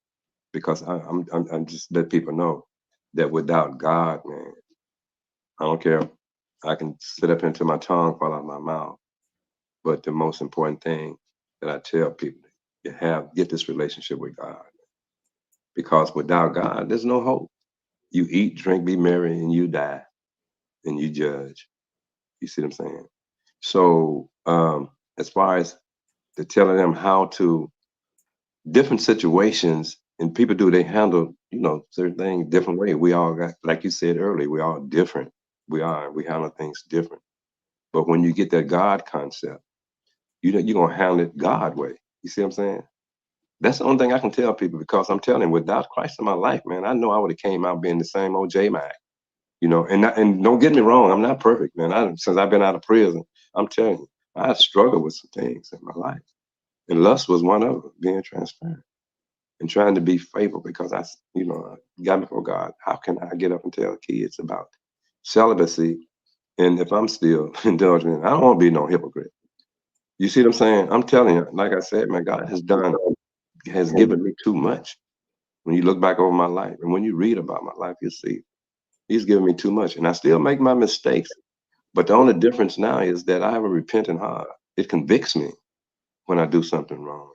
because I'm just let people know that without God, man, I don't care. I can sit up until my tongue fall out of my mouth, but the most important thing that I tell people, get this relationship with God, because without God, there's no hope. You eat, drink, be merry, and you die, and you judge. You see what I'm saying? So as far as the telling them how to different situations, and people they handle certain things different way. We all got, like you said earlier, we all different. We handle things different. But when you get that God concept, you're gonna handle it God way. You see what I'm saying? That's the only thing I can tell people, because I'm telling you, without Christ in my life, man, I know I would have came out being the same old J Mac. And don't get me wrong, I'm not perfect, man. Since I've been out of prison, I'm telling you, I struggled with some things in my life, and lust was one of them. Being transparent and trying to be faithful, because I got before God. How can I get up and tell kids about celibacy? And if I'm still indulging, I don't want to be no hypocrite. You see what I'm saying? I'm telling you, like I said, man, God has given me too much. When you look back over my life and when you read about my life, you see He's given me too much. And I still make my mistakes. But the only difference now is that I have a repentant heart. It convicts me when I do something wrong.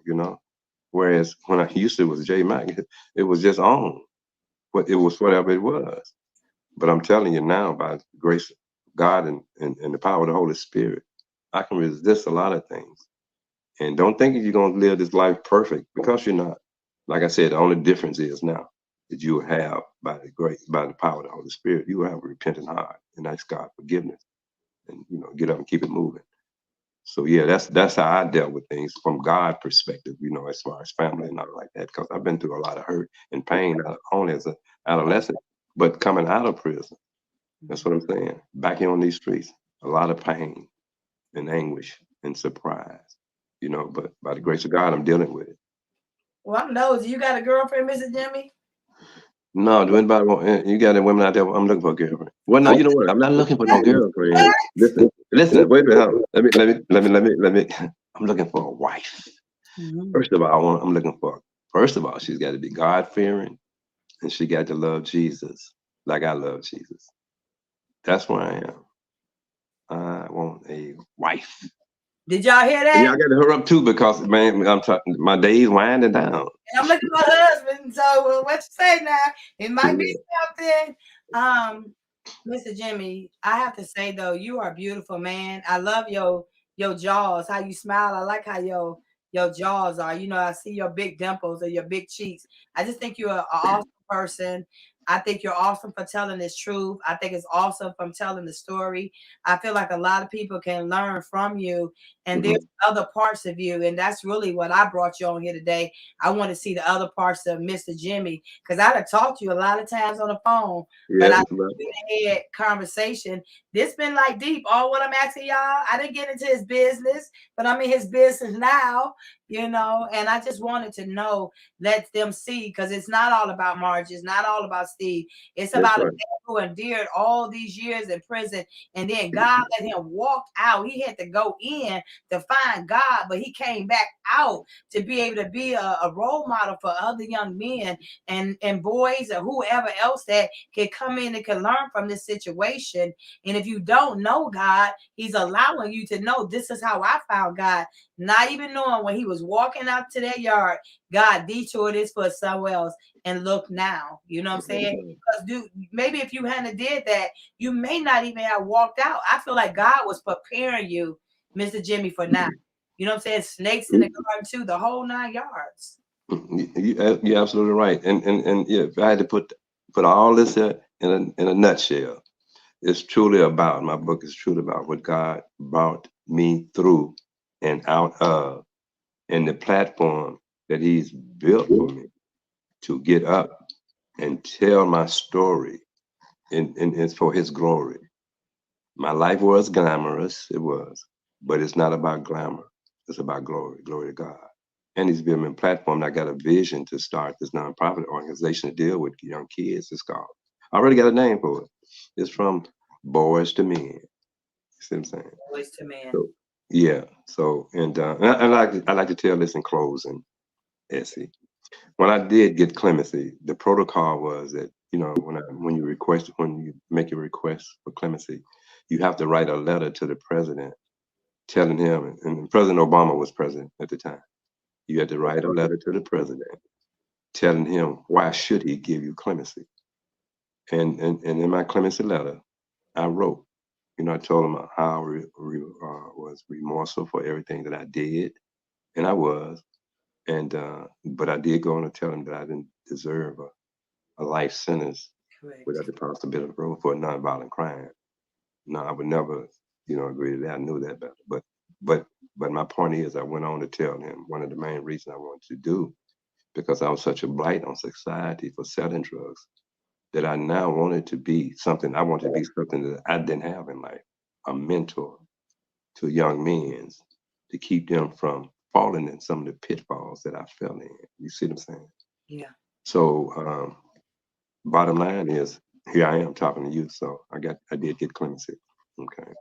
Whereas when I used to, it was J Mac, it was just on. But it was whatever it was. But I'm telling you now, by the grace of God and the power of the Holy Spirit, I can resist a lot of things. And don't think you're going to live this life perfect, because you're not. Like I said, the only difference is now that you will have, by the power of the Holy Spirit, you will have a repentant heart and ask God forgiveness, and get up and keep it moving. So yeah, that's how I dealt with things from God perspective, as far as family and all like that. Because I've been through a lot of hurt and pain, not only as an adolescent, but coming out of prison. That's what I'm saying. Back here on these streets, a lot of pain and anguish and surprise. But by the grace of God, I'm dealing with it. Well, I'm nosy. You got a girlfriend, Mr. Jimmy? No, do anybody want? You got any women out there? I'm looking for a girlfriend. Well, no, you know what? I'm not looking for no girlfriend. Listen. Wait a minute. Let me. I'm looking for a wife. First of all, I'm looking for. First of all, she's got to be God fearing, and she got to love Jesus like I love Jesus. That's where I am. I want a wife. Did y'all hear And that? y'all got to hurry up too, because man, I'm talking. My day's winding down. And I'm looking at my husband. So what you say now? It might be something. Mr. Jimmy, I have to say though, you are a beautiful man. I love your jaws, how you smile. I like how your jaws are. You know, I see your big dimples or your big cheeks. I just think you're an awesome person. I think you're awesome for telling this truth. I think it's awesome from telling the story. I feel like a lot of people can learn from you, and there's other parts of you, and that's really what I brought you on here today. I want to see the other parts of Mr. Jimmy, because I'd have talked to you a lot of times on the phone, but Yes, I ma'am. had conversation. This been like deep. All what I'm asking y'all, I didn't get into his business, but I'm in his business now, you know, and I just wanted to know, let them see, because it's not all about Marge, it's not all about Steve. It's That's about a right. man who endured all these years in prison, and then God let him walk out. He had to go in to find God, but he came back out to be able to be a role model for other young men and boys or whoever else that can come in and can learn from this situation. And if you don't know God, he's allowing you to know, this is how I found God. Not even knowing when he was walking out to their yard, God detoured his foot somewhere else, and look now. You know what I'm saying? Because dude, maybe if you hadn't did that, you may not even have walked out. I feel like God was preparing you, Mr. Jimmy, for now. You know what I'm saying? Snakes in the garden too, the whole 9 yards. You're absolutely right. And yeah, if I had to put all this in a nutshell, it's truly about, my book is truly about what God brought me through and out of, and the platform that he's built for me to get up and tell my story, and it's for his glory. My life was glamorous, it was, but it's not about glamour. It's about glory, glory to God. And he's given me a platform. I got a vision to start this nonprofit organization to deal with young kids. It's called, I already got a name for it. It's from boys to men. You see what I'm saying? Boys to men. So, yeah. So, and I like to tell this in closing, Essie. When I did get clemency, the protocol was that, you know, when you make a request for clemency, you have to write a letter to the president telling him, and President Obama was president at the time. You had to write a letter to the president telling him why should he give you clemency. And in my clemency letter, I wrote, you know, I told him how I was remorseful for everything that I did, and I was, and but I did go on to tell him that I didn't deserve a life sentence Correct. without the possibility of parole for a nonviolent crime. No, I would never, you know, agree to that. I knew that better. But but my point is, I went on to tell him one of the main reasons I wanted to do, because I was such a blight on society for selling drugs, that I now wanted to be something. I wanted to be something that I didn't have in life, a mentor to young men, to keep them from falling in some of the pitfalls that I fell in. You see what I'm saying? Yeah. So bottom line is, here I am talking to you. So I did get clemency. Okay.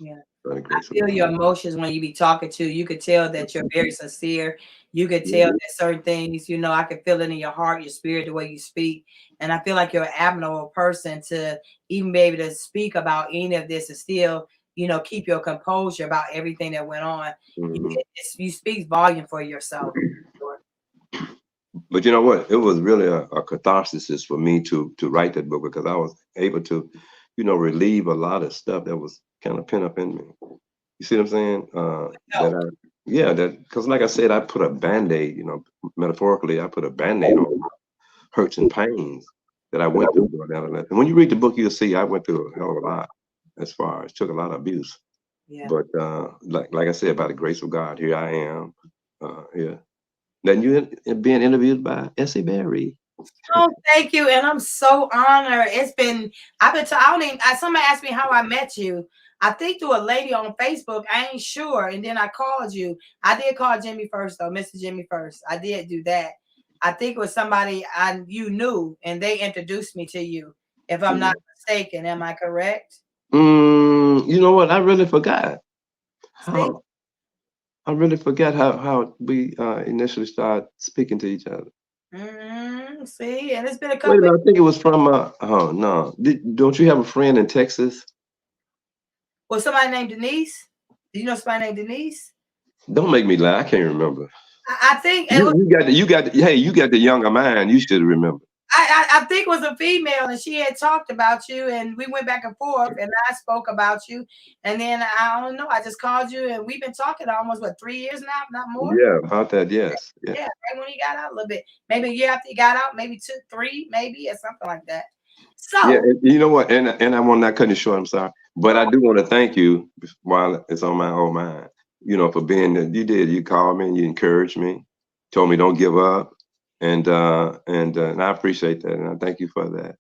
Yeah. By the I grace of feel God. your emotions when you be talking to. You could tell that you're very sincere. You could tell Mhm. that certain things, you know, I could feel it in your heart, your spirit, the way you speak. And I feel like you're an admirable person to even be able to speak about any of this and still, you know, keep your composure about everything that went on. Mhm. You speak volume for yourself. Sure. But you know what? It was really a catharsis for me to write that book, because I was able to, you know, relieve a lot of stuff that was kind of pent up in me. You see what I'm saying? That Help. yeah, that, because like I said, I put a band-aid, you know, metaphorically, I put a band-aid on hurts and pains that I went through during adolescence. And when you read the book, you'll see I went through a hell of a lot, as far as took a lot of abuse. Yeah. But like I said, by the grace of God, here I am. Yeah. Then you being interviewed by Essie Berry. Oh, thank you. And I'm so honored. I've been, I don't even, somebody asked me how I met you. I think through a lady on Facebook. I ain't sure. And then I called you. I did call Jimmy first, though, Mr. Jimmy first. I did do that. I think it was somebody you knew, and they introduced me to you, if I'm not mistaken. Am I correct? You know what? I really forgot See? how I really forgot how we initially started speaking to each other. See, and it's been a Wait a couple. minute, I think it was from oh no. Don't you have a friend in Texas? Well, somebody named Denise. Do you know somebody named Denise? Don't make me lie. I can't remember. I think it was. You got the younger mind. You should remember. I think it was a female, and she had talked about you, and we went back and forth, and I spoke about you, and then I don't know, I just called you, and we've been talking almost 3 years now, if not more. Yeah, about that. Yes. Yeah. Yeah, right when he got out a little bit, maybe a year after he got out, maybe two, three, maybe or something like that. Yeah. So And you know what? And I want not cutting you short. I'm sorry, but I do want to thank you while it's on my own mind. You know, for being that you did. You called me and you encouraged me, told me don't give up, and I appreciate that, and I thank you for that.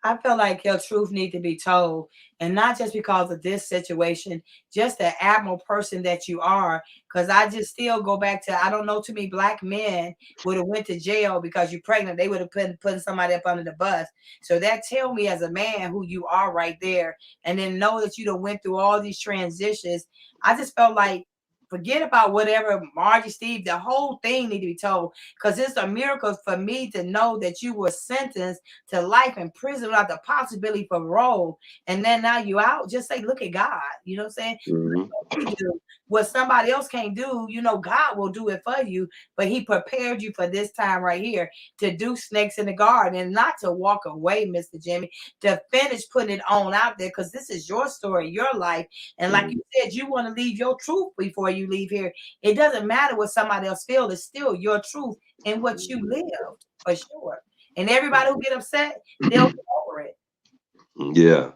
I feel like your truth need to be told, and not just because of this situation, just the admirable person that you are. Because I just still go back to I don't know too many black men would have went to jail because you're pregnant. They would have putting somebody up under the bus. So that tell me as a man who you are right there, and then know that you done went through all these transitions. I just felt like forget about whatever Margie Steve, the whole thing need to be told because it's a miracle for me to know that you were sentenced to life in prison without the possibility for parole. And then now you out, just say, look at God. You know what I'm saying? Hmm. He do what somebody else can't do. You know, God will do it for you, but he prepared you for this time right here to do snakes in the garden and not to walk away, Mr. Jimmy, to finish putting it on out there because this is your story, your life. And like you said, you want to leave your truth before you leave here. It doesn't matter what somebody else feels, it's still your truth and what you lived for sure. And everybody who get upset, they'll get over it. Yeah.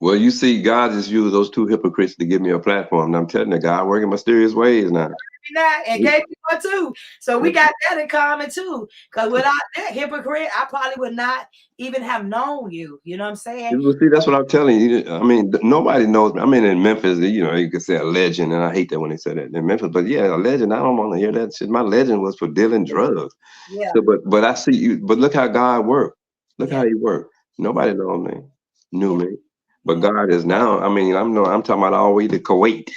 Well, you see, God just used those two hypocrites to give me a platform. And I'm telling you, God working mysterious ways now. That and gave me one too. So we got that in common too. Because without that hypocrite, I probably would not even have known you. You know what I'm saying? You see, that's what I'm telling you. I mean, nobody knows me. I mean, in Memphis, you know, you could say a legend, and I hate that when they say that in Memphis. But yeah, a legend. I don't want to hear that shit. My legend was for dealing drugs. Yeah, So, but I see you. But look how God worked. Look yeah, how He worked. yeah, Nobody knew yeah, me, but yeah. God is now. I mean, I'm talking about all the way to Kuwait.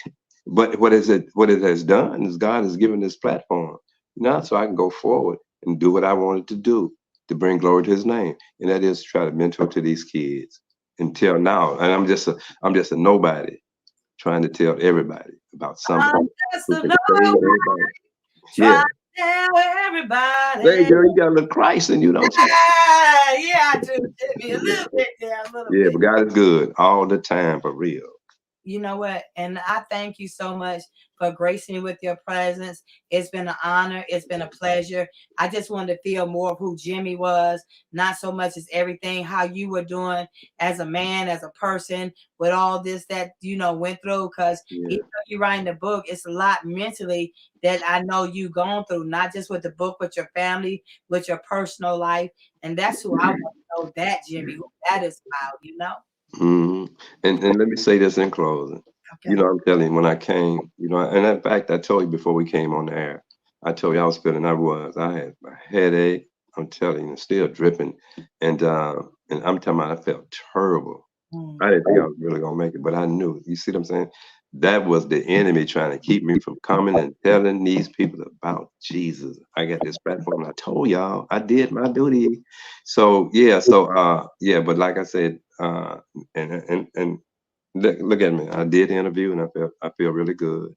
But what is it? What it has done is God has given this platform now, so I can go forward and do what I wanted to do to bring glory to His name, and that is try to mentor to these kids. Until now, and I'm just a nobody trying to tell everybody about I'm something just who a can number save everybody. Yeah, trying to tell hey everybody. girl, you got a little Christ in you, don't you? Ah, yeah, I do, Jimmy. A little bit there, a little Yeah, bit. but God is good all the time for real. You know what? And I thank you so much for gracing me with your presence. It's been an honor. It's been a pleasure. I just wanted to feel more of who Jimmy was, not so much as everything, how you were doing as a man, as a person, with all this that, went through. Because even Yeah. though you're writing the book, it's a lot mentally that I know you gone through, not just with the book, with your family, with your personal life. And that's who I want to know that, Jimmy, who that is about. Hmm. And let me say this in closing. You Okay. know, I'm telling you, when I came, you know, and in fact, I told you before we came on the air, I told you I was feeling I had a headache. I'm telling you, still dripping, and I'm telling you, I felt terrible. I Mm. didn't think I was really gonna make it, but I knew. You see what I'm saying? That was the enemy trying to keep me from coming and telling these people about Jesus. I got this platform. I told y'all I did my duty. So yeah, yeah, but like I said, and look at me. I did the interview and I feel really good.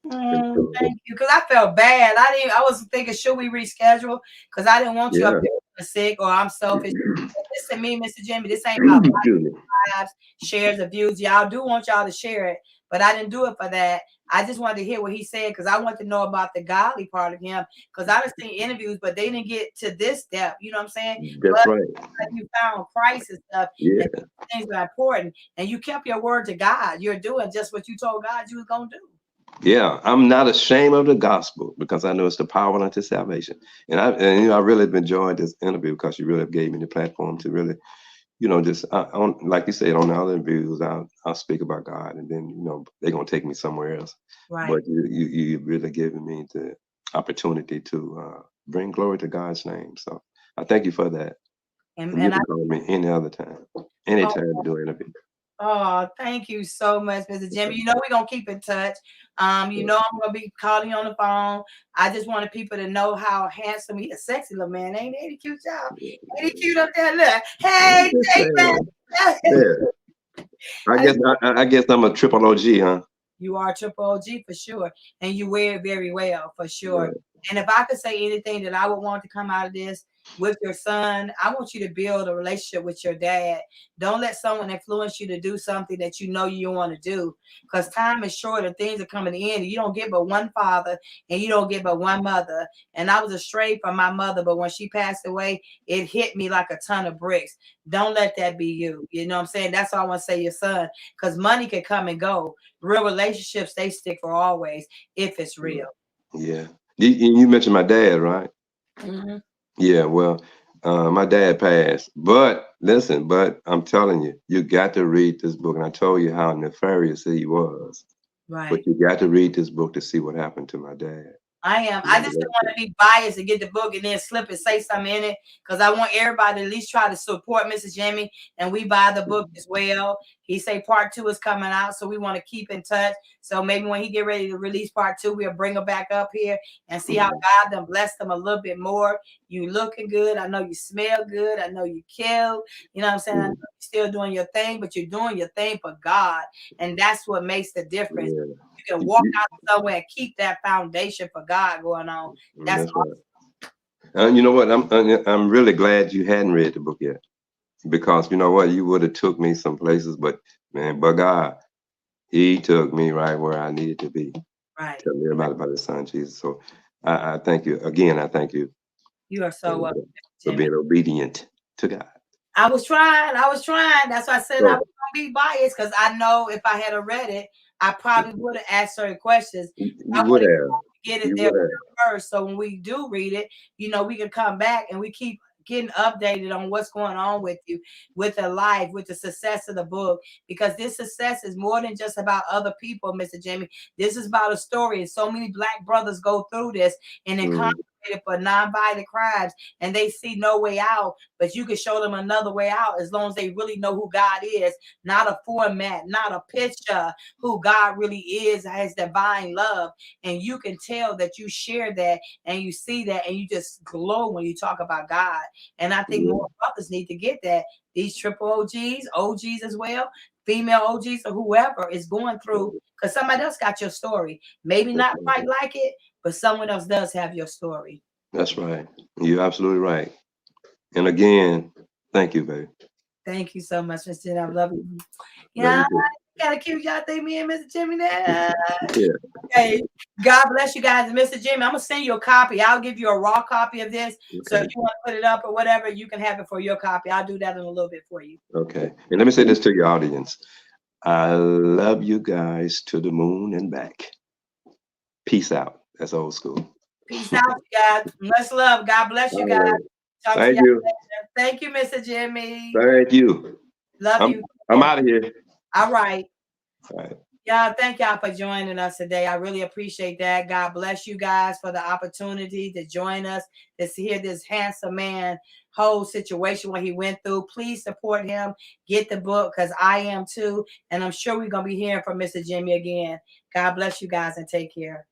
Really good. Thank you, because I felt bad. I was thinking, should we reschedule? Because I didn't want you up Yeah. there feeling sick or I'm selfish. Listen, me, Mr. Jimmy, this ain't about Excuse me. lives, shares of views. Y'all do want y'all to share it, but I didn't do it for that. I just wanted to hear what he said because I want to know about the godly part of him. Because I done seen interviews, but they didn't get to this depth. You know what I'm saying? That's But right. you found Christ and stuff, and Yeah. things are important. And you kept your word to God. You're doing just what you told God you was gonna do. Yeah, I'm not ashamed of the gospel because I know it's the power unto salvation. And you know, I really have enjoyed this interview because you really gave me the platform to really, you know, just on like you said on the other interviews, I'll speak about God, and then you know they're gonna take me somewhere else. Right. But you really given me the opportunity to bring glory to God's name. So I thank you for that. And And you and I can call me any other time, anytime to do an interview. Oh, thank you so much, Mr. Jimmy. You know we're gonna keep in touch. You know I'm gonna be calling you on the phone. I just wanted people to know how handsome he's a sexy little man. Ain't he cute, y'all? Ain't he cute up there? Look. Hey, Yeah. I guess I'm a triple OG, huh? You are triple OG for sure. And you wear it very well for sure. Right. And if I could say anything that I would want to come out of this with your son, I want you to build a relationship with your dad. Don't let someone influence you to do something that you know you want to do, because time is short and things are coming in. You don't get but one father and you don't get but one mother. And I was estranged from my mother, but when she passed away, it hit me like a ton of bricks. Don't let that be you. You know what I'm saying? That's all I want to say, your son, because money can come and go. Real relationships, they stick for always if it's real. Yeah. You mentioned my dad, right? Mm-hmm. Yeah, well, my dad passed. But listen, I'm telling you, you got to read this book. And I told you how nefarious he was. Right. But you got to read this book to see what happened to my dad. I am. I just don't want to be biased and get the book and then slip and say something in it, because I want everybody to at least try to support Mrs. Jimmy, and we buy the book as well. He say part 2 is coming out, so we want to keep in touch. So maybe when he get ready to release part 2, we'll bring him back up here and see how God done blessed them a little bit more. You looking good. I know you smell good. I know you kill. You know what I'm saying? I know you're still doing your thing, but you're doing your thing for God, and that's what makes the difference. Yeah. You can walk out somewhere and keep that foundation for God going on. That's awesome. Right. You know what? I'm really glad you hadn't read the book yet, because you know what? You would have took me some places, but man, but God, He took me right where I needed to be. Right. Tell me about His Son Jesus. So I thank you again. I thank you. You are so welcome for being obedient to God. I was trying. That's why I said I was gonna be biased, because I know if I had read it, I probably would have asked certain questions. You would have. Get it there first, so when we do read it, you know, we can come back and we keep getting updated on what's going on with you, with the life, with the success of the book, because this success is more than just about other people, Mr. Jimmy. This is about a story, and so many Black brothers go through this and incarcerated for non-violent crimes, and they see no way out, but you can show them another way out as long as they really know who God is, not a format, not a picture, who God really is, has divine love. And you can tell that you share that and you see that and you just glow when you talk about God. And I think more brothers need to get that. These triple OGs as well, female OGs, or whoever is going through, because somebody else got your story. Maybe not quite like it, but someone else does have your story. That's right. You're absolutely right. And again, thank you, baby. Thank you so much, Mr. I love you. Yeah, got a cute y'all think me and Mr. Jimmy there. Yeah. Hey, God bless you guys. And Mr. Jimmy, I'm gonna send you a copy. I'll give you a raw copy of this. Okay. So if you want to put it up or whatever, you can have it for your copy. I'll do that in a little bit for you. Okay. And let me say this to your audience. I love you guys to the moon and back. Peace out. That's old school. Peace out, you guys. Much love. God bless you guys. Talk Thank you. Later. Thank you, Mr. Jimmy. Thank you. Love you. I'm out of here. All right. All right. Y'all, thank y'all for joining us today. I really appreciate that. God bless you guys for the opportunity to join us, to hear this handsome man whole situation, what he went through. Please support him. Get the book, because I am too. And I'm sure we're going to be hearing from Mr. Jimmy again. God bless you guys and take care.